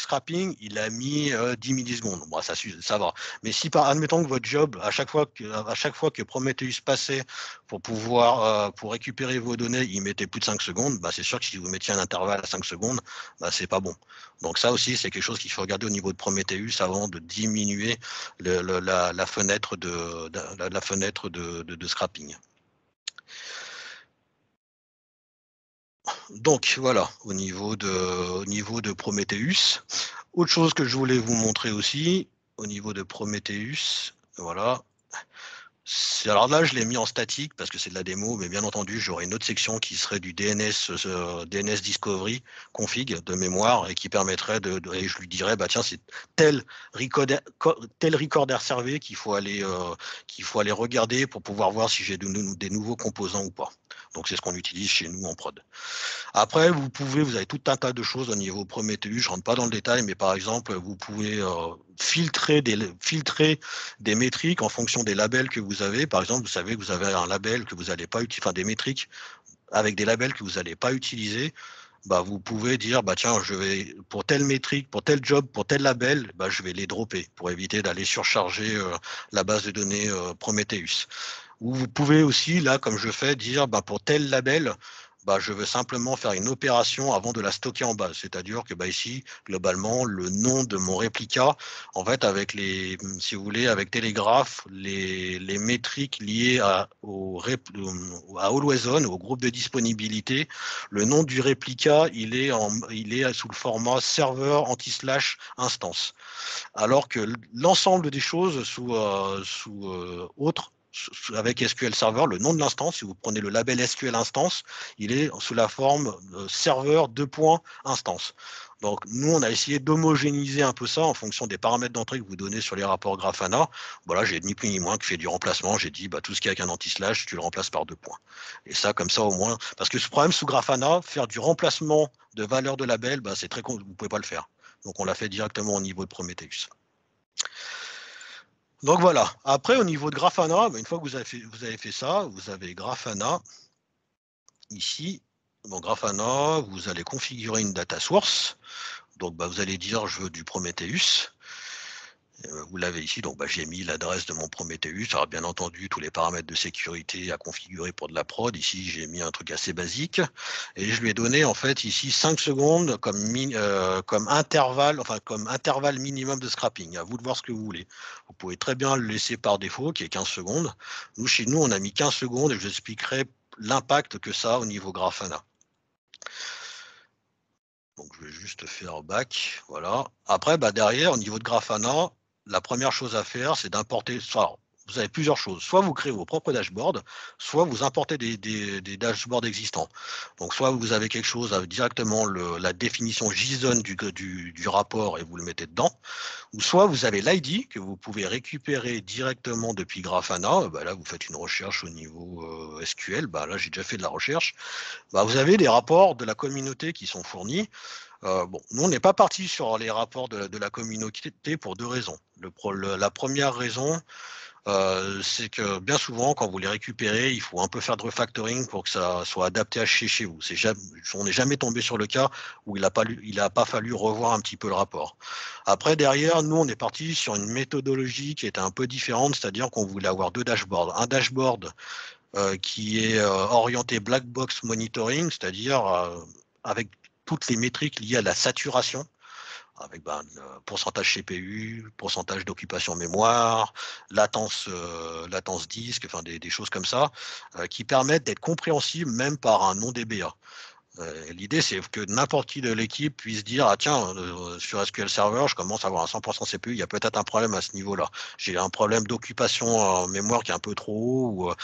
scrapping, il a mis 10 millisecondes. Bon, ça va. Mais si, admettons que votre job, à chaque fois que Prometheus passait pour récupérer vos données, il mettait plus de 5 secondes, c'est sûr que si vous mettiez un intervalle à 5 secondes, c'est pas bon. Donc ça aussi, c'est quelque chose qu'il faut regarder au niveau de Prometheus avant de diminuer la fenêtre de scrapping. Donc voilà, au niveau de Prometheus. Autre chose que je voulais vous montrer aussi, au niveau de Prometheus, voilà. Alors là, je l'ai mis en statique parce que c'est de la démo, mais bien entendu, j'aurai une autre section qui serait du DNS Discovery config de mémoire et qui permettrait et je lui dirais, tiens, c'est tel recorder servé qu'il faut aller regarder pour pouvoir voir si j'ai des nouveaux composants ou pas. Donc c'est ce qu'on utilise chez nous en prod. Après, vous avez tout un tas de choses au niveau Prometheus. Je rentre pas dans le détail, mais par exemple, vous pouvez filtrer des métriques en fonction des labels que vous avez. Par exemple, vous savez que vous avez un label que vous n'allez pas utiliser, enfin des métriques avec des labels que vous n'allez pas utiliser. Vous pouvez dire, tiens, je vais, pour telle métrique, pour tel job, pour tel label, je vais les dropper pour éviter d'aller surcharger la base de données Prometheus. Ou vous pouvez aussi, là, comme je fais, dire, pour tel label, je veux simplement faire une opération avant de la stocker en base. C'est-à-dire que ici, globalement, le nom de mon réplica, en fait, si vous voulez, avec Telegraph, les métriques liées à Always On, au groupe de disponibilité, le nom du réplica, il est sous le format serveur anti/slash instance. Alors que l'ensemble des choses sous autre, avec SQL Server, le nom de l'instance, si vous prenez le label SQL Instance, il est sous la forme serveur instance. Donc, nous, on a essayé d'homogénéiser un peu ça en fonction des paramètres d'entrée que vous donnez sur les rapports Grafana. Voilà, j'ai ni plus ni moins que fait du remplacement. J'ai dit, tout ce qui est avec un anti/slash, tu le remplaces par 2 points. Et ça, comme ça, au moins, parce que ce problème sous Grafana, faire du remplacement de valeur de label, c'est très con, vous ne pouvez pas le faire. Donc, on l'a fait directement au niveau de Prometheus. Donc voilà. Après, au niveau de Grafana, une fois que vous avez fait ça, vous avez Grafana ici. Dans Grafana, vous allez configurer une data source. Donc vous allez dire je veux du Prometheus. Vous l'avez ici, donc j'ai mis l'adresse de mon Prometheus. Alors bien entendu, tous les paramètres de sécurité à configurer pour de la prod. Ici, j'ai mis un truc assez basique. Et je lui ai donné en fait ici 5 secondes comme intervalle, enfin comme intervalle minimum de scrapping. À vous de voir ce que vous voulez. Vous pouvez très bien le laisser par défaut, qui est 15 secondes. Nous, chez nous, on a mis 15 secondes et je vous expliquerai l'impact que ça a au niveau Grafana. Donc je vais juste faire back, voilà. Après, derrière, au niveau de Grafana, la première chose à faire, c'est d'importer. Alors, vous avez plusieurs choses. Soit vous créez vos propres dashboards, soit vous importez des dashboards existants. Donc, soit vous avez quelque chose avec directement la définition JSON du rapport et vous le mettez dedans, ou soit vous avez l'ID que vous pouvez récupérer directement depuis Grafana. Là, vous faites une recherche au niveau SQL. Là, j'ai déjà fait de la recherche. Vous avez des rapports de la communauté qui sont fournis. Nous, on n'est pas parti sur les rapports de la communauté pour deux raisons. La première raison, c'est que bien souvent, quand vous les récupérez, il faut un peu faire de refactoring pour que ça soit adapté à chez vous. On n'est jamais tombé sur le cas où il n'a pas fallu revoir un petit peu le rapport. Après, derrière, nous, on est parti sur une méthodologie qui était un peu différente, c'est-à-dire qu'on voulait avoir deux dashboards. Un dashboard qui est orienté black box monitoring, c'est-à-dire avec toutes les métriques liées à la saturation, avec le pourcentage CPU, pourcentage d'occupation mémoire, latence disque, enfin des choses comme ça, qui permettent d'être compréhensibles même par un non DBA. L'idée, c'est que n'importe qui de l'équipe puisse dire ah tiens, sur SQL Server, je commence à avoir un 100% CPU, il y a peut-être un problème à ce niveau-là. J'ai un problème d'occupation en mémoire qui est un peu trop haut, ou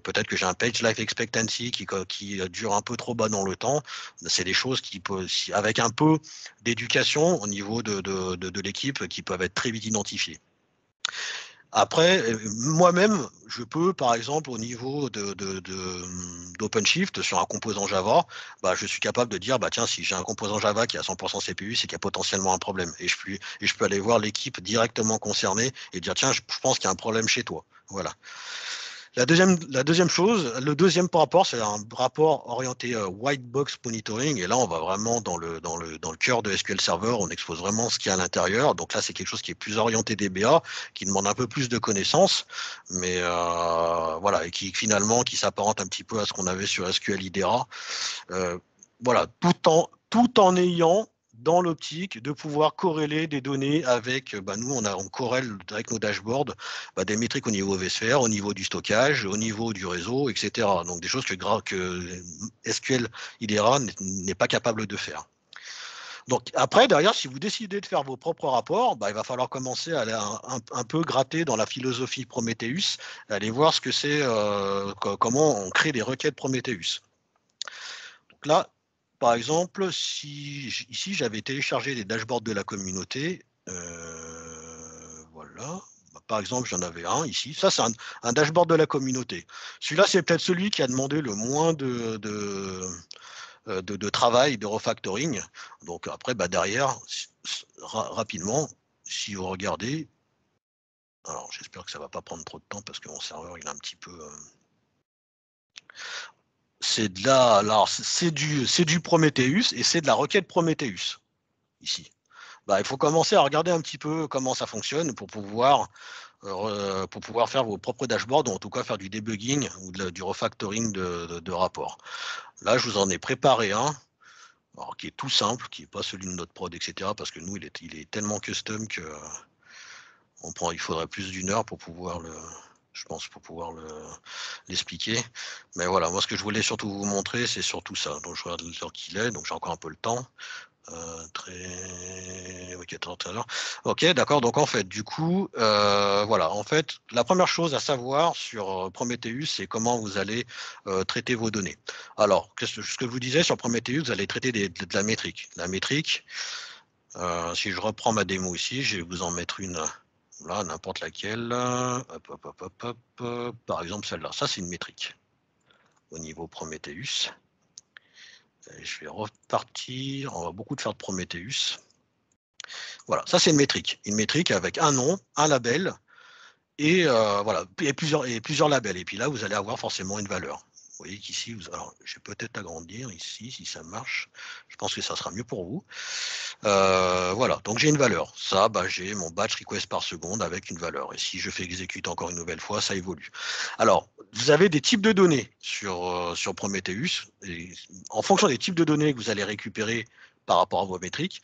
peut-être que j'ai un page life expectancy qui dure un peu trop bas dans le temps. C'est des choses qui peuvent, avec un peu d'éducation au niveau de l'équipe, qui peuvent être très vite identifiées. Après, moi-même, je peux, par exemple, au niveau d'OpenShift, sur un composant Java, je suis capable de dire, tiens, si j'ai un composant Java qui a 100% CPU, c'est qu'il y a potentiellement un problème. Et je peux aller voir l'équipe directement concernée et dire, tiens, je pense qu'il y a un problème chez toi. Voilà. La deuxième chose, le deuxième rapport, c'est un rapport orienté white box monitoring. Et là, on va vraiment dans le cœur de SQL Server. On expose vraiment ce qu'il y a à l'intérieur. Donc là, c'est quelque chose qui est plus orienté DBA, qui demande un peu plus de connaissances, mais voilà, et qui finalement qui s'apparente un petit peu à ce qu'on avait sur SQL IDERA. Voilà, tout en ayant dans l'optique de pouvoir corréler des données avec, nous, on corrèle avec nos dashboards des métriques au niveau vSphere, au niveau du stockage, au niveau du réseau, etc. Donc des choses que SQL IDERA n'est pas capable de faire. Donc après, derrière, si vous décidez de faire vos propres rapports, il va falloir commencer à aller un peu gratter dans la philosophie Prometheus, aller voir ce que c'est, comment on crée des requêtes Prometheus. Donc là, par exemple, ici j'avais téléchargé des dashboards de la communauté, voilà. Par exemple, j'en avais un ici. Ça, c'est un dashboard de la communauté. Celui-là, c'est peut-être celui qui a demandé le moins de travail, de refactoring. Donc après, derrière, rapidement, si vous regardez, alors j'espère que ça ne va pas prendre trop de temps parce que mon serveur, il est un petit peu... c'est du Prometheus et c'est de la requête Prometheus ici. Il faut commencer à regarder un petit peu comment ça fonctionne pour pouvoir faire vos propres dashboards, ou en tout cas faire du debugging ou du refactoring de rapports. Là, je vous en ai préparé un, alors, qui est tout simple, qui n'est pas celui de notre prod, etc. Parce que nous, il est tellement custom que il faudrait plus d'une heure pour pouvoir l'expliquer. Mais voilà, moi, ce que je voulais surtout vous montrer, c'est surtout ça. Donc, je regarde l'heure qu'il est, donc j'ai encore un peu le temps. Ok, d'accord. Donc en fait, du coup, voilà. En fait, la première chose à savoir sur Prometheus, c'est comment vous allez traiter vos données. Alors, ce que je vous disais sur Prometheus, vous allez traiter de la métrique. La métrique, si je reprends ma démo ici, je vais vous en mettre une là, n'importe laquelle. Par exemple, celle-là. Ça, c'est une métrique au niveau Prometheus. Et je vais repartir. On va beaucoup faire de Prometheus. Voilà, ça c'est une métrique. Une métrique avec un nom, un label Et voilà, et plusieurs labels. Et puis là, vous allez avoir forcément une valeur. Vous voyez qu'ici, alors je vais peut-être agrandir ici, si ça marche. Je pense que ça sera mieux pour vous. Voilà, donc j'ai une valeur. Ça, j'ai mon batch request par seconde avec une valeur. Et si je fais exécute encore une nouvelle fois, ça évolue. Alors, vous avez des types de données sur Prometheus. Et en fonction des types de données que vous allez récupérer par rapport à vos métriques,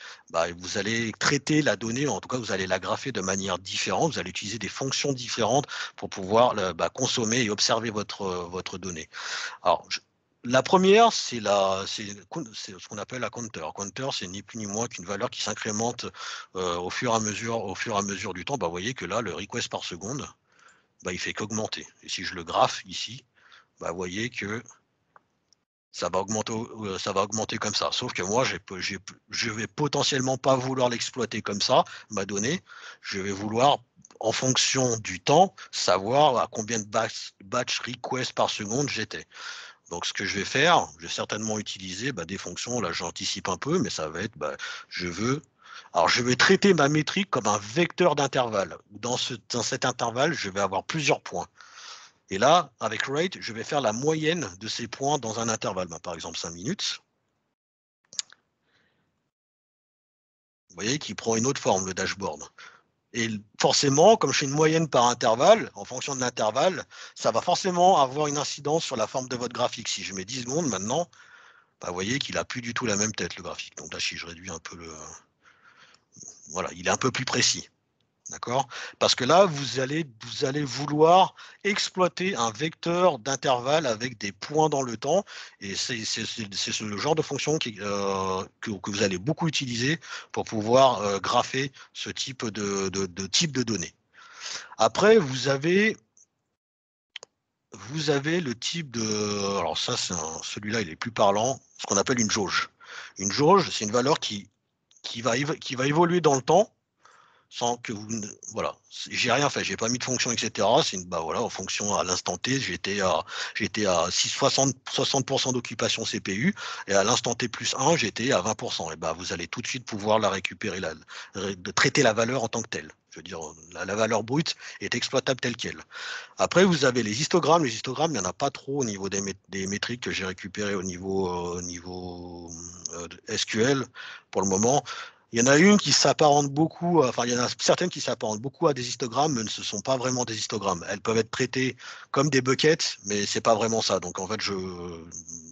vous allez traiter la donnée, en tout cas, vous allez la grapher de manière différente. Vous allez utiliser des fonctions différentes pour pouvoir consommer et observer votre donnée. Alors, la première, c'est ce qu'on appelle la counter. Counter, c'est ni plus ni moins qu'une valeur qui s'incrémente au fur et à mesure du temps. Vous voyez que là, le request par seconde, il fait qu'augmenter. Et si je le graphe ici, vous voyez que ça va augmenter comme ça. Sauf que moi, je vais potentiellement pas vouloir l'exploiter comme ça, ma donnée. Je vais vouloir, en fonction du temps, savoir à combien de batch requests par seconde j'étais. Donc, ce que je vais faire, je vais certainement utiliser des fonctions. Là, j'anticipe un peu, mais ça va être, je vais traiter ma métrique comme un vecteur d'intervalle. Dans cet intervalle, je vais avoir plusieurs points. Et là, avec rate, je vais faire la moyenne de ces points dans un intervalle. Par exemple, 5 minutes. Vous voyez qu'il prend une autre forme, le dashboard. Et forcément, comme je fais une moyenne par intervalle, en fonction de l'intervalle, ça va forcément avoir une incidence sur la forme de votre graphique. Si je mets 10 secondes maintenant, vous voyez qu'il n'a plus du tout la même tête, le graphique. Donc là, si je réduis un peu voilà, il est un peu plus précis. D'accord? Parce que là, vous allez vouloir exploiter un vecteur d'intervalle avec des points dans le temps. Et c'est le genre de fonction que vous allez beaucoup utiliser pour pouvoir grapher ce type de données. Après, vous avez le type de... Alors ça, celui-là, il est plus parlant, ce qu'on appelle une jauge. Une jauge, c'est une valeur qui va évoluer dans le temps sans que vous... Voilà, j'ai rien fait, j'ai pas mis de fonction, etc. C'est voilà, en fonction à l'instant T, j'étais à 60% d'occupation CPU, et à l'instant T plus 1, j'étais à 20%. Et vous allez tout de suite pouvoir la récupérer, de traiter la valeur en tant que telle. Je veux dire, la valeur brute est exploitable telle qu'elle. Après, vous avez les histogrammes. Les histogrammes, il n'y en a pas trop au niveau des métriques que j'ai récupérées au niveau SQL pour le moment. Il y en a une qui s'apparente beaucoup, enfin, il y en a certaines qui s'apparentent beaucoup à des histogrammes, mais ce ne sont pas vraiment des histogrammes. Elles peuvent être traitées comme des buckets, mais ce n'est pas vraiment ça. Donc, en fait,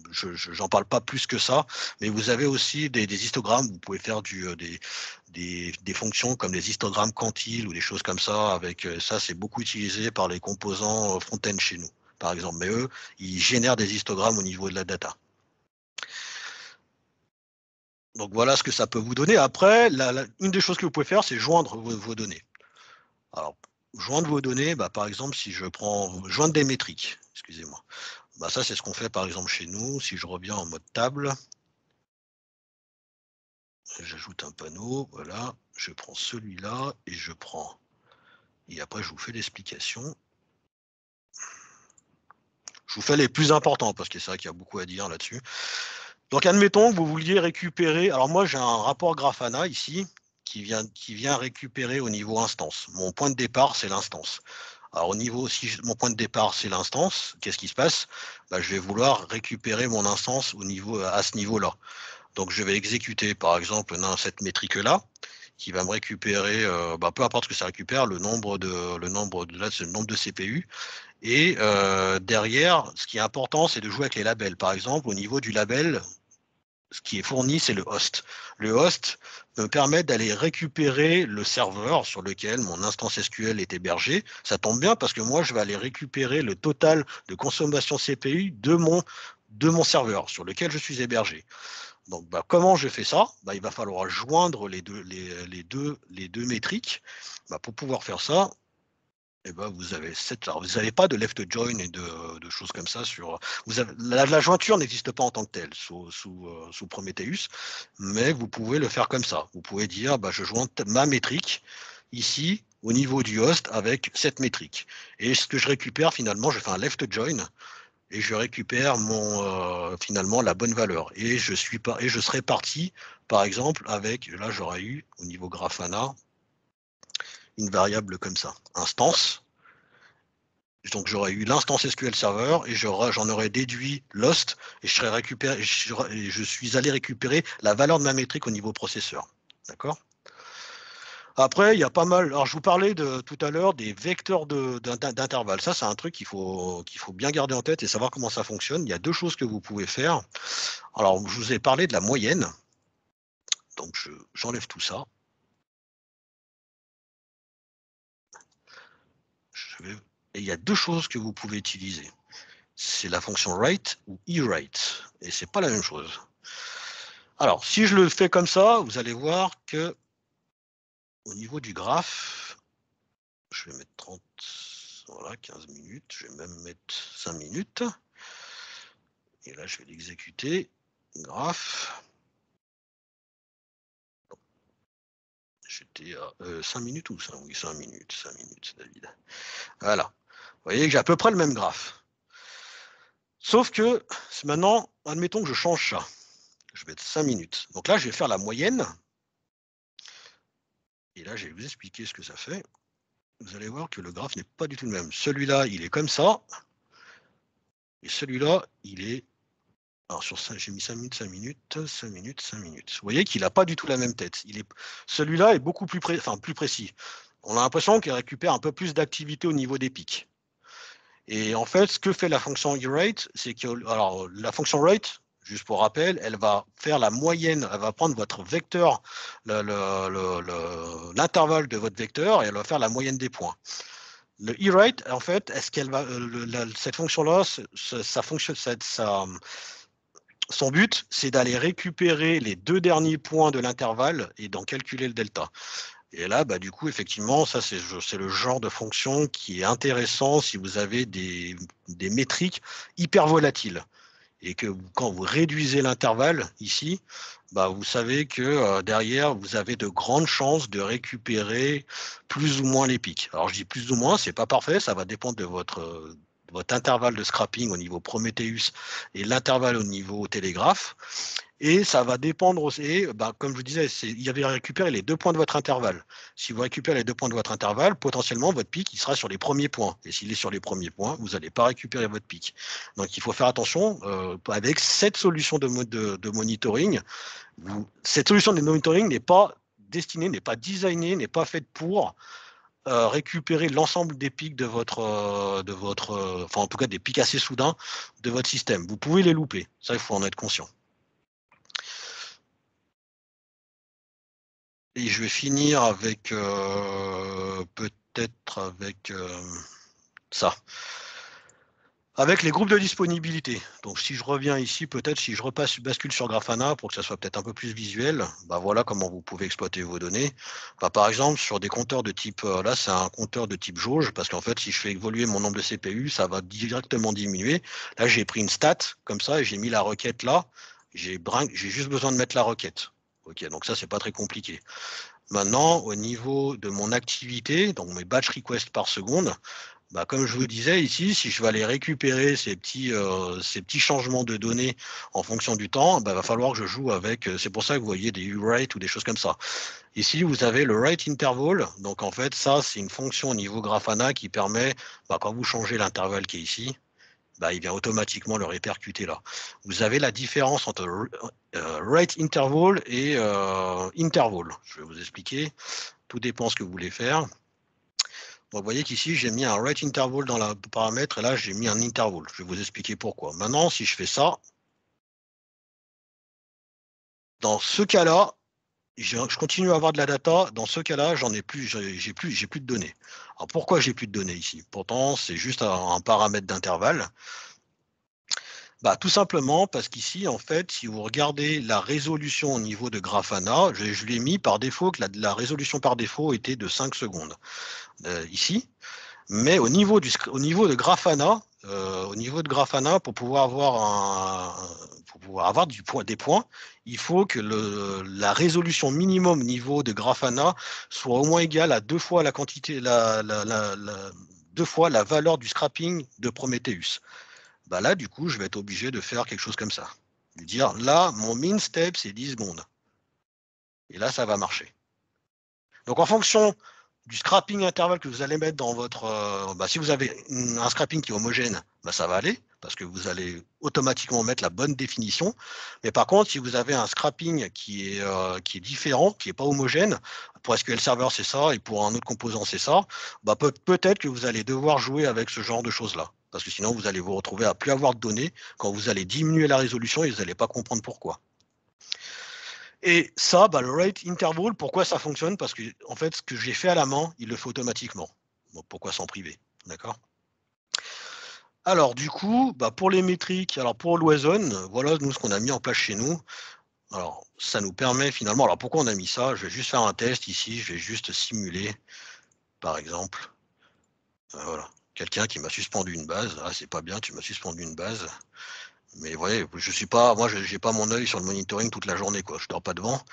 j'en parle pas plus que ça. Mais vous avez aussi des histogrammes. Vous pouvez faire des fonctions comme les histogrammes quantiles ou des choses comme ça. Avec ça, c'est beaucoup utilisé par les composants front-end chez nous, par exemple. Mais eux, ils génèrent des histogrammes au niveau de la data. Donc voilà ce que ça peut vous donner. Après, une des choses que vous pouvez faire, c'est joindre vos données. Alors, joindre vos données, par exemple, si je prends joindre des métriques, excusez-moi. Ça, c'est ce qu'on fait par exemple chez nous. Si je reviens en mode table, j'ajoute un panneau, voilà, je prends celui-là et je prends. Et après, je vous fais l'explication. Je vous fais les plus importants parce que c'est vrai qu'il y a beaucoup à dire là-dessus. Donc, admettons que vous vouliez récupérer. Alors, moi, j'ai un rapport Grafana ici qui vient récupérer au niveau instance. Mon point de départ, c'est l'instance. Alors, au niveau, si mon point de départ, c'est l'instance, qu'est-ce qui se passe? Je vais vouloir récupérer mon instance à ce niveau-là. Donc, je vais exécuter, par exemple, cette métrique-là, qui va me récupérer, peu importe ce que ça récupère, le nombre de CPU. Et derrière, ce qui est important, c'est de jouer avec les labels. Par exemple, au niveau du label, ce qui est fourni, c'est le host. Le host me permet d'aller récupérer le serveur sur lequel mon instance SQL est hébergée. Ça tombe bien parce que moi, je vais aller récupérer le total de consommation CPU de mon serveur sur lequel je suis hébergé. Donc, comment je fais ça? Il va falloir joindre les deux métriques. Pour pouvoir faire ça, vous avez alors vous n'avez pas de left join et de choses comme ça sur. La jointure n'existe pas en tant que telle sous Prometheus, mais vous pouvez le faire comme ça. Vous pouvez dire, je joins ma métrique ici au niveau du host avec cette métrique. Et ce que je récupère finalement, je fais un left join et je récupère finalement la bonne valeur. Et je serai parti, par exemple, avec, là j'aurais eu au niveau Grafana, une variable comme ça, instance. Donc j'aurais eu l'instance SQL Server et j'en aurais déduit Lost et je suis allé récupérer la valeur de ma métrique au niveau processeur. D'accord? Après, il y a pas mal. Alors, je vous parlais tout à l'heure des vecteurs d'intervalle. Ça, c'est un truc qu'il faut bien garder en tête et savoir comment ça fonctionne. Il y a deux choses que vous pouvez faire. Alors, je vous ai parlé de la moyenne. Donc, j'enlève tout ça. Et il y a deux choses que vous pouvez utiliser. C'est la fonction write ou eWrite. Et c'est pas la même chose. Alors, si je le fais comme ça, vous allez voir que au niveau du graphe, je vais mettre 30, voilà, 15 minutes. Je vais même mettre 5 minutes. Et là, je vais l'exécuter. Graphe. J'étais à 5 minutes ou 5? Oui, 5 minutes, David. Voilà. Vous voyez que j'ai à peu près le même graphe. Sauf que maintenant, admettons que je change ça. Je vais être 5 minutes. Donc là, je vais faire la moyenne. Et là, je vais vous expliquer ce que ça fait. Vous allez voir que le graphe n'est pas du tout le même. Celui-là, il est comme ça. Et celui-là, il est... Alors sur ça, j'ai mis 5 minutes, 5 minutes, 5 minutes, 5 minutes. Vous voyez qu'il n'a pas du tout la même tête. Celui-là est beaucoup plus, plus précis. On a l'impression qu'il récupère un peu plus d'activité au niveau des pics. Et en fait, ce que fait la fonction eRate, c'est que alors, la fonction rate, juste pour rappel, elle va faire la moyenne, elle va prendre votre vecteur, l'intervalle de votre vecteur, et elle va faire la moyenne des points. Le eRate, en fait, est-ce qu'elle va, cette fonction-là, son but, c'est d'aller récupérer les deux derniers points de l'intervalle et d'en calculer le delta. Et là, bah, du coup, effectivement, ça, c'est le genre de fonction qui est intéressant si vous avez des métriques hyper volatiles. Et que quand vous réduisez l'intervalle ici, bah, vous savez que derrière, vous avez de grandes chances de récupérer plus ou moins les pics. Alors, je dis plus ou moins, c'est pas parfait, ça va dépendre de votre intervalle de scrapping au niveau Prometheus et l'intervalle au niveau télégraphe. Et ça va dépendre aussi, bah, comme je vous disais, il y avait récupérer les 2 points de votre intervalle. Si vous récupérez les 2 points de votre intervalle, potentiellement, votre pic, il sera sur les premiers points. Et s'il est sur les premiers points, vous n'allez pas récupérer votre pic. Donc, il faut faire attention avec cette solution de monitoring. Cette solution de monitoring n'est pas destinée, n'est pas designée, n'est pas faite pour récupérer l'ensemble des pics de votre, enfin en tout cas des pics assez soudains de votre système. Vous pouvez les louper. Ça, il faut en être conscient. Et je vais finir avec peut-être avec ça. Avec les groupes de disponibilité. Donc si je reviens ici, peut-être si je bascule sur Grafana pour que ça soit peut-être un peu plus visuel, bah voilà comment vous pouvez exploiter vos données. Bah, par exemple, sur des compteurs de type, là c'est un compteur de type jauge, parce qu'en fait si je fais évoluer mon nombre de CPU, ça va directement diminuer. Là j'ai pris une stat comme ça et j'ai mis la requête là. J'ai juste besoin de mettre la requête. Ok, donc ça c'est pas très compliqué. Maintenant, au niveau de mon activité, donc mes batch requests par seconde, bah, comme je vous disais ici, si je vais aller récupérer ces petits changements de données en fonction du temps, bah, va falloir que je joue avec. C'est pour ça que vous voyez des uWrite ou des choses comme ça. Ici, vous avez le write interval. Donc en fait, ça, c'est une fonction au niveau Grafana qui permet, bah, quand vous changez l'intervalle qui est ici, bah, il vient automatiquement le répercuter là. Vous avez la différence entre write interval et interval. Je vais vous expliquer. Tout dépend ce que vous voulez faire. Donc, vous voyez qu'ici, j'ai mis un write interval dans le paramètre et là, j'ai mis un interval. Je vais vous expliquer pourquoi. Maintenant, si je fais ça, dans ce cas-là, je continue à avoir de la data. Dans ce cas-là, j'ai plus de données. Alors, pourquoi j'ai plus de données ici? Pourtant, c'est juste un paramètre d'intervalle. Bah, tout simplement parce qu'ici, en fait, si vous regardez la résolution au niveau de Grafana, je l'ai mis par défaut que la résolution par défaut était de 5 secondes ici. Mais au niveau de Grafana, pour pouvoir avoir des points, il faut que la résolution minimum au niveau de Grafana soit au moins égale à 2 fois la quantité, 2 fois la valeur du scrapping de Prometheus. Bah là, du coup, je vais être obligé de faire quelque chose comme ça. De dire, là, mon min step, c'est 10 secondes. Et là, ça va marcher. Donc, en fonction du scrapping intervalle que vous allez mettre dans votre... si vous avez un scrapping qui est homogène, ça va aller, parce que vous allez automatiquement mettre la bonne définition. Mais par contre, si vous avez un scrapping qui est différent, qui n'est pas homogène, pour SQL Server c'est ça, et pour un autre composant c'est ça, peut-être que vous allez devoir jouer avec ce genre de choses-là. Parce que sinon, vous allez vous retrouver à plus avoir de données quand vous allez diminuer la résolution et vous n'allez pas comprendre pourquoi. Et ça, le rate interval, pourquoi ça fonctionne? Parce que, en fait, ce que j'ai fait à la main, il le fait automatiquement. Donc, pourquoi s'en priver? D'accord? Alors, du coup, pour les métriques, alors pour l'OASON, voilà nous ce qu'on a mis en place chez nous. Alors, ça nous permet finalement, alors pourquoi on a mis ça? Je vais juste faire un test ici, je vais juste simuler, par exemple, voilà, quelqu'un qui m'a suspendu une base. Ah, c'est pas bien, tu m'as suspendu une base. Mais vous voyez, je suis pas, moi, j'ai pas mon œil sur le monitoring toute la journée, quoi. Je dors pas devant.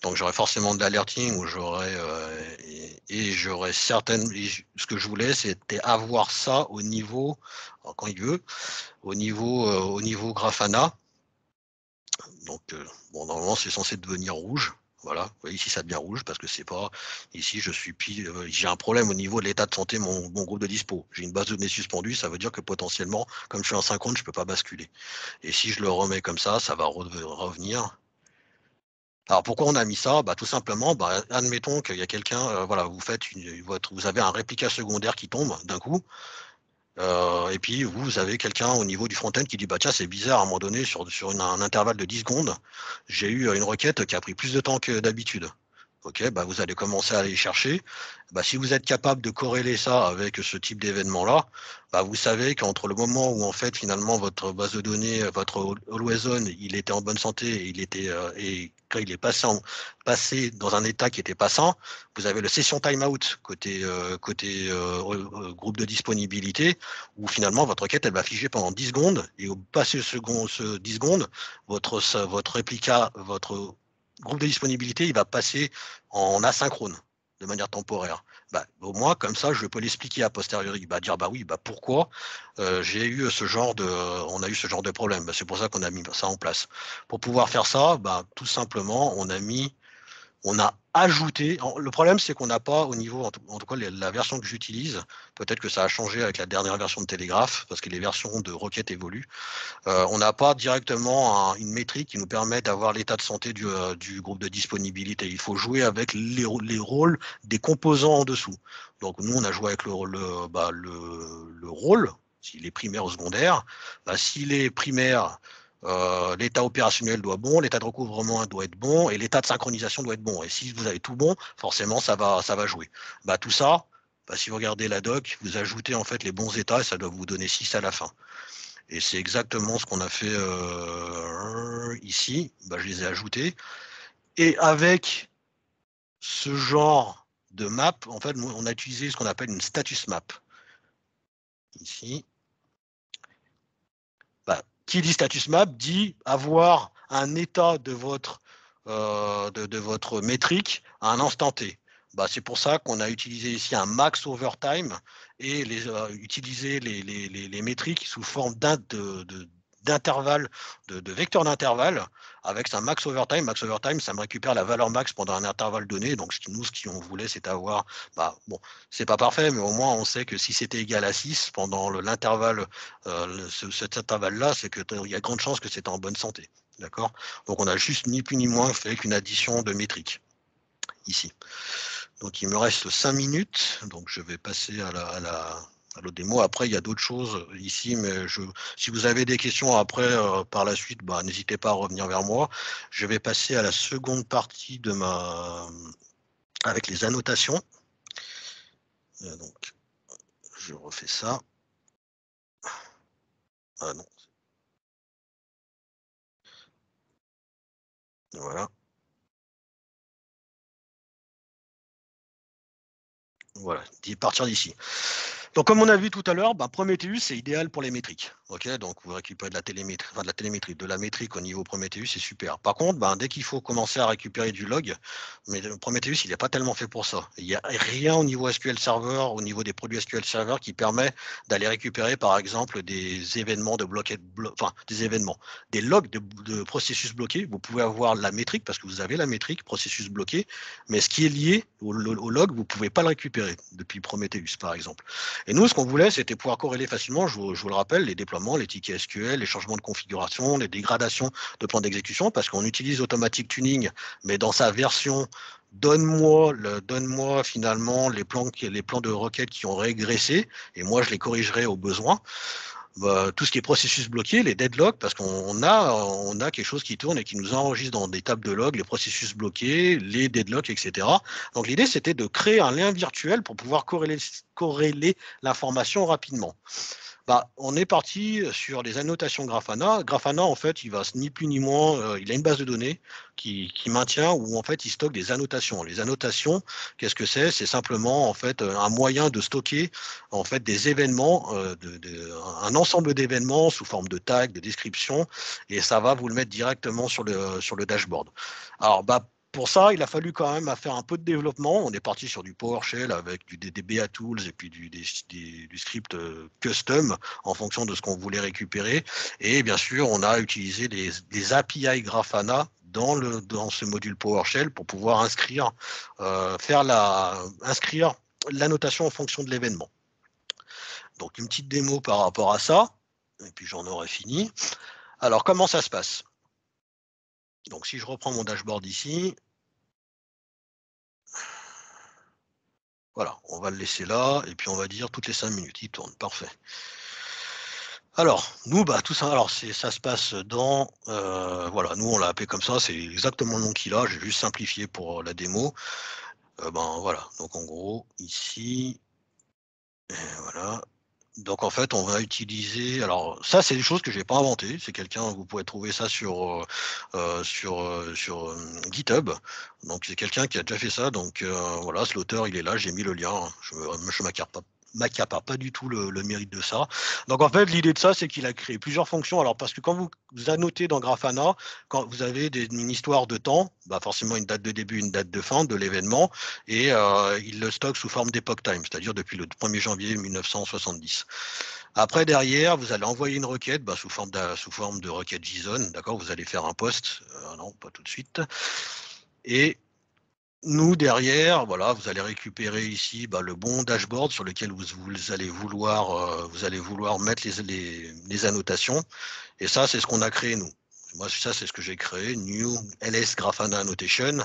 Donc j'aurais forcément de l'alerting où j'aurais et j'aurais certaines. Ce que je voulais, c'était avoir ça au niveau, quand il veut, au niveau Grafana. Donc bon, normalement c'est censé devenir rouge. Voilà, vous voyez ici ça devient rouge parce que c'est pas ici j'ai un problème au niveau de l'état de santé mon groupe de dispo. J'ai une base de données suspendue, ça veut dire que potentiellement, comme je suis en synchrone, je peux pas basculer. Et si je le remets comme ça va revenir. Alors pourquoi on a mis ça? Tout simplement, admettons qu'il y a quelqu'un, voilà, vous avez un réplica secondaire qui tombe d'un coup, et puis vous avez quelqu'un au niveau du front-end qui dit tiens, c'est bizarre, à un moment donné, sur un intervalle de 10 secondes, j'ai eu une requête qui a pris plus de temps que d'habitude. Ok, vous allez commencer à aller chercher. Si vous êtes capable de corréler ça avec ce type d'événement-là, vous savez qu'entre le moment où en fait finalement votre base de données, votre Always-On, il était en bonne santé et quand il est passé dans un état qui n'était pas sain, vous avez le session timeout côté groupe de disponibilité où finalement votre requête elle va figer pendant 10 secondes et au passé ce 10 secondes, votre réplica, votre groupe de disponibilité, il va passer en asynchrone de manière temporaire. Au moins, comme ça, je peux l'expliquer a posteriori. Dire oui, pourquoi j'ai eu on a eu ce genre de problème. C'est pour ça qu'on a mis ça en place. Pour pouvoir faire ça, tout simplement, on a ajouté. Le problème, c'est qu'on n'a pas au niveau, en tout cas, la version que j'utilise, peut-être que ça a changé avec la dernière version de Telegraph, parce que les versions de requête évoluent. On n'a pas directement une métrique qui nous permet d'avoir l'état de santé du groupe de disponibilité. Il faut jouer avec les rôles des composants en dessous. Donc nous, on a joué avec le rôle, s'il est primaire ou secondaire. S'il est primaire, l'état opérationnel doit être bon, l'état de recouvrement doit être bon et l'état de synchronisation doit être bon. Et si vous avez tout bon, forcément, ça va jouer. Tout ça, si vous regardez la doc, vous ajoutez en fait les bons états et ça doit vous donner 6 à la fin. Et c'est exactement ce qu'on a fait ici. Je les ai ajoutés. Et avec ce genre de map, en fait, on a utilisé ce qu'on appelle une status map. Ici. Qui dit status map dit avoir un état de votre métrique à un instant T. C'est pour ça qu'on a utilisé ici un max overtime et utiliser les métriques sous forme d'intervalle, de vecteur d'intervalle avec un max overtime. Max overtime, ça me récupère la valeur max pendant un intervalle donné. Donc, ce qu'on voulait, c'est avoir, bon, c'est pas parfait, mais au moins, on sait que si c'était égal à 6 pendant l'intervalle, cet intervalle-là, c'est qu'il y a grande chance que c'était en bonne santé. D'accord? Donc, on a juste ni plus ni moins fait qu'une addition de métriques ici. Donc, il me reste 5 minutes. Donc, je vais passer à l'autre démo. Après, il y a d'autres choses ici, mais si vous avez des questions après, par la suite, n'hésitez pas à revenir vers moi. Je vais passer à la seconde partie avec les annotations. Donc, je refais ça. Ah non. Voilà. Voilà, partir d'ici. Donc, comme on a vu tout à l'heure, Prometheus, c'est idéal pour les métriques. Okay, donc, vous récupérez de la télémétrie, de la métrique au niveau Prometheus, c'est super. Par contre, dès qu'il faut commencer à récupérer du log, mais Prometheus, il n'est pas tellement fait pour ça. Il n'y a rien au niveau SQL Server, au niveau des produits SQL Server qui permet d'aller récupérer, par exemple, des événements de des logs de processus bloqués. Vous pouvez avoir la métrique parce que vous avez la métrique, processus bloqué, mais ce qui est lié au log, vous ne pouvez pas le récupérer depuis Prometheus, par exemple. Et nous, ce qu'on voulait, c'était pouvoir corréler facilement, je vous le rappelle, les déploiements, les tickets SQL, les changements de configuration, les dégradations de plans d'exécution, parce qu'on utilise Automatic Tuning, mais dans sa version donne-moi finalement les plans de requête qui ont régressé, et moi je les corrigerai au besoin. Tout ce qui est processus bloqué, les deadlocks, parce qu'on a quelque chose qui tourne et qui nous enregistre dans des tables de log, les processus bloqués, les deadlocks, etc. Donc l'idée, c'était de créer un lien virtuel pour pouvoir corréler l'information rapidement. On est parti sur les annotations Grafana. Grafana, en fait, il va ni plus ni moins, il a une base de données qui maintient où en fait il stocke des annotations. Les annotations, qu'est-ce que c'est? C'est simplement en fait un moyen de stocker en fait des événements, un ensemble d'événements sous forme de tags, de descriptions, et ça va vous le mettre directement sur le dashboard. Alors, pour ça, il a fallu quand même faire un peu de développement. On est parti sur du PowerShell avec des DBA Tools et puis du script custom en fonction de ce qu'on voulait récupérer. Et bien sûr, on a utilisé des API Grafana dans ce module PowerShell pour pouvoir inscrire l'annotation en fonction de l'événement. Donc, une petite démo par rapport à ça. Et puis, j'en aurai fini. Alors, comment ça se passe? Donc, si je reprends mon dashboard ici, voilà, on va le laisser là, et puis on va dire toutes les 5 minutes, il tourne, parfait. Alors, nous, tout ça, alors ça se passe dans, voilà, nous on l'a appelé comme ça, c'est exactement le nom qu'il a, j'ai juste simplifié pour la démo. Voilà, donc en gros, ici, voilà. Donc en fait, on va utiliser. Alors ça, c'est des choses que je n'ai pas inventées. C'est quelqu'un. Vous pouvez trouver ça sur GitHub. Donc c'est quelqu'un qui a déjà fait ça. Donc voilà, l'auteur, il est là. J'ai mis le lien. Je m'accapare pas du tout le mérite de ça. Donc en fait, l'idée de ça, c'est qu'il a créé plusieurs fonctions. Alors parce que quand vous annotez dans Grafana, quand vous avez une histoire de temps, forcément une date de début, une date de fin de l'événement, et il le stocke sous forme d'epoch time, c'est-à-dire depuis le 1er janvier 1970. Après, derrière, vous allez envoyer une requête sous forme de requête JSON, d'accord? Vous allez faire un post, non, pas tout de suite. Et nous, derrière, voilà, vous allez récupérer ici le bon dashboard sur lequel vous allez vouloir mettre les annotations. Et ça, c'est ce qu'on a créé, nous. Moi, ça, c'est ce que j'ai créé, New LS Grafana Annotation.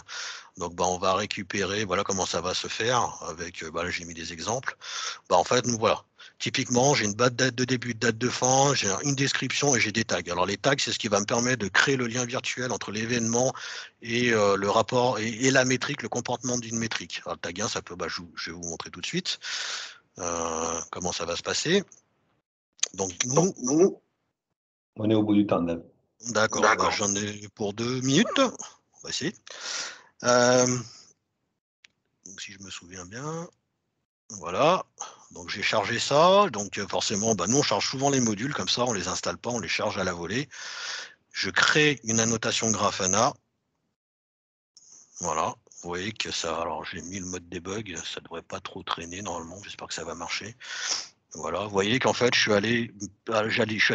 Donc, on va récupérer, voilà comment ça va se faire avec, là, j'ai mis des exemples. En fait, nous, voilà. Typiquement, j'ai une date de début, date de fin, j'ai une description et j'ai des tags. Alors, les tags, c'est ce qui va me permettre de créer le lien virtuel entre l'événement et le rapport et la métrique, le comportement d'une métrique. Alors, le tag 1, ça peut, je vais vous montrer tout de suite comment ça va se passer. Donc, nous, on est au bout du temps, Dave. D'accord, j'en ai pour 2 minutes. On va essayer. Donc, si je me souviens bien, voilà. Donc, j'ai chargé ça. Donc, forcément, nous, on charge souvent les modules comme ça. On ne les installe pas, on les charge à la volée. Je crée une annotation Grafana. Voilà. Vous voyez que ça. Alors, j'ai mis le mode debug. Ça ne devrait pas trop traîner normalement. J'espère que ça va marcher. Voilà, vous voyez qu'en fait, je suis allé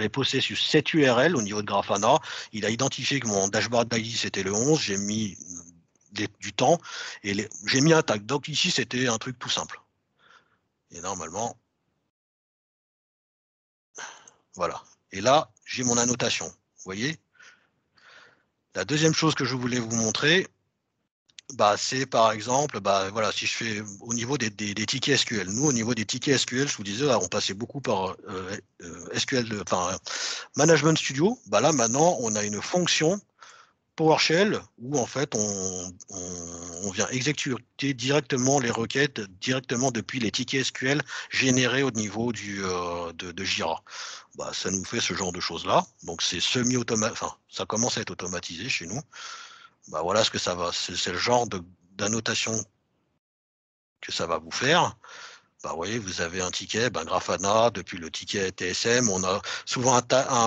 poster sur cette URL au niveau de Grafana. Il a identifié que mon dashboard ID, c'était le 11. J'ai mis du temps et j'ai mis un tag. Donc ici, c'était un truc tout simple. Et normalement, voilà. Et là, j'ai mon annotation. Vous voyez? La deuxième chose que je voulais vous montrer, c'est par exemple, voilà, si je fais au niveau des tickets SQL. Nous, au niveau des tickets SQL, je vous disais, on passait beaucoup par SQL, Management Studio. Là, maintenant, on a une fonction PowerShell où en fait on vient exécuter directement les requêtes directement depuis les tickets SQL générés au niveau de Jira. Ça nous fait ce genre de choses là. Donc c'est semi-automatique, ça commence à être automatisé chez nous. Voilà ce que ça va, c'est le genre d'annotation que ça va vous faire. Bah, vous voyez, vous avez un ticket, Grafana, depuis le ticket TSM, on a souvent un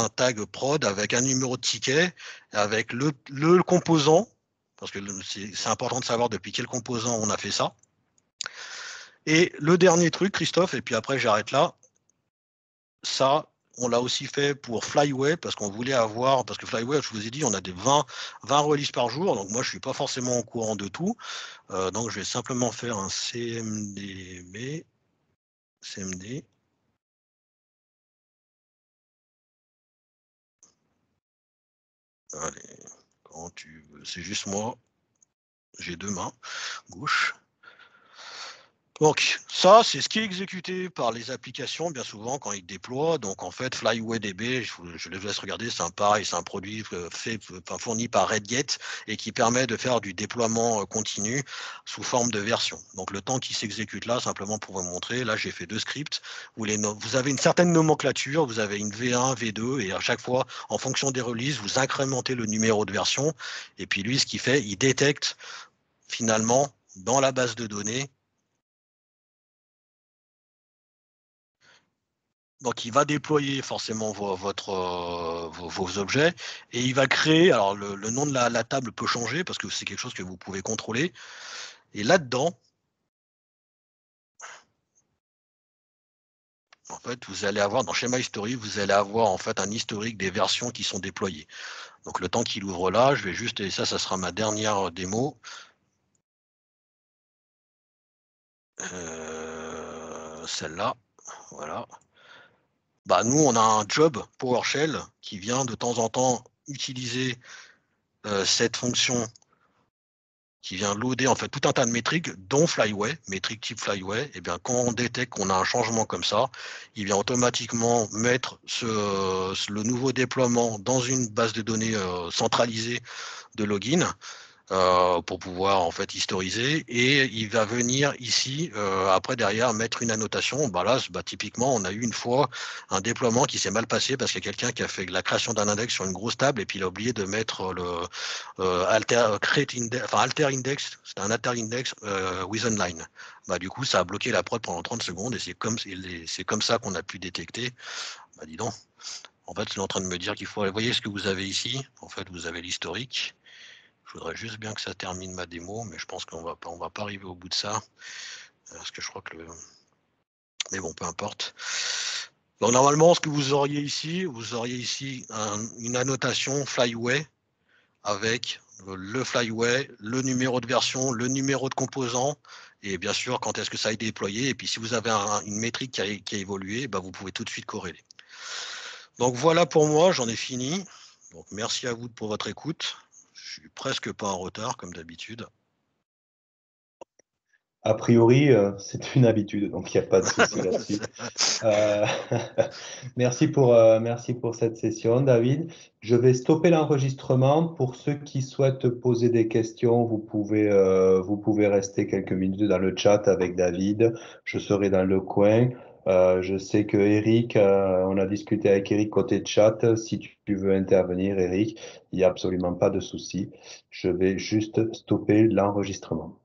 tag prod avec un numéro de ticket, avec le composant, parce que c'est important de savoir depuis quel composant on a fait ça. Et le dernier truc, Christophe, et puis après j'arrête là, ça, on l'a aussi fait pour Flyway, parce qu'on voulait avoir, parce que Flyway, je vous ai dit, on a des 20 releases par jour, donc moi je ne suis pas forcément au courant de tout. Donc je vais simplement faire un CMD. Allez, quand tu veux. C'est juste moi. J'ai deux mains gauche. Donc, ça, c'est ce qui est exécuté par les applications, bien souvent, quand ils déploient. Donc, en fait, FlyWayDB, je les laisse regarder, c'est un produit fourni par Redgate et qui permet de faire du déploiement continu sous forme de version. Donc, le temps qui s'exécute là, simplement pour vous montrer, là, j'ai fait deux scripts. Vous avez une certaine nomenclature, vous avez une V1, V2, et à chaque fois, en fonction des releases, vous incrémentez le numéro de version. Et puis, lui, ce qu'il fait, il détecte finalement dans la base de données. Donc, il va déployer forcément vos objets et il va créer. Alors, le nom de la table peut changer parce que c'est quelque chose que vous pouvez contrôler. Et là-dedans, en fait, vous allez avoir dans schéma historique, vous allez avoir en fait un historique des versions qui sont déployées. Donc, le temps qu'il ouvre là, je vais juste, et ça sera ma dernière démo. Celle-là, voilà. Nous, on a un job PowerShell qui vient de temps en temps utiliser cette fonction qui vient loader en fait tout un tas de métriques, dont Flyway, métriques type Flyway. Et bien, quand on détecte qu'on a un changement comme ça, il vient automatiquement mettre le nouveau déploiement dans une base de données centralisée de login. Pour pouvoir en fait historiser, et il va venir ici après derrière mettre une annotation. Là, typiquement, on a eu une fois un déploiement qui s'est mal passé parce qu'il y a quelqu'un qui a fait la création d'un index sur une grosse table et puis il a oublié de mettre le alter index, c'était un alter index with online. Du coup, ça a bloqué la prod pendant 30 secondes et c'est comme ça qu'on a pu détecter. Dis donc. En fait, c'est en train de me dire qu'il faut. Vous voyez ce que vous avez ici. En fait, vous avez l'historique. Je voudrais juste bien que ça termine ma démo, mais je pense qu'on va pas arriver au bout de ça. Parce que je crois que mais bon, peu importe. Donc normalement, ce que vous auriez ici, une annotation Flyway avec le Flyway, le numéro de version, le numéro de composant, et bien sûr, quand est-ce que ça a été déployé. Et puis si vous avez une métrique qui a évolué, vous pouvez tout de suite corréler. Donc voilà pour moi, j'en ai fini. Donc merci à vous pour votre écoute. Je suis presque pas en retard, comme d'habitude. A priori, c'est une habitude, donc il n'y a pas de souci là-dessus. Merci pour cette session, David. Je vais stopper l'enregistrement. Pour ceux qui souhaitent poser des questions, vous pouvez rester quelques minutes dans le chat avec David. Je serai dans le coin. Je sais que Eric, on a discuté avec Eric côté chat. Si tu veux intervenir, Eric, il n'y a absolument pas de souci. Je vais juste stopper l'enregistrement.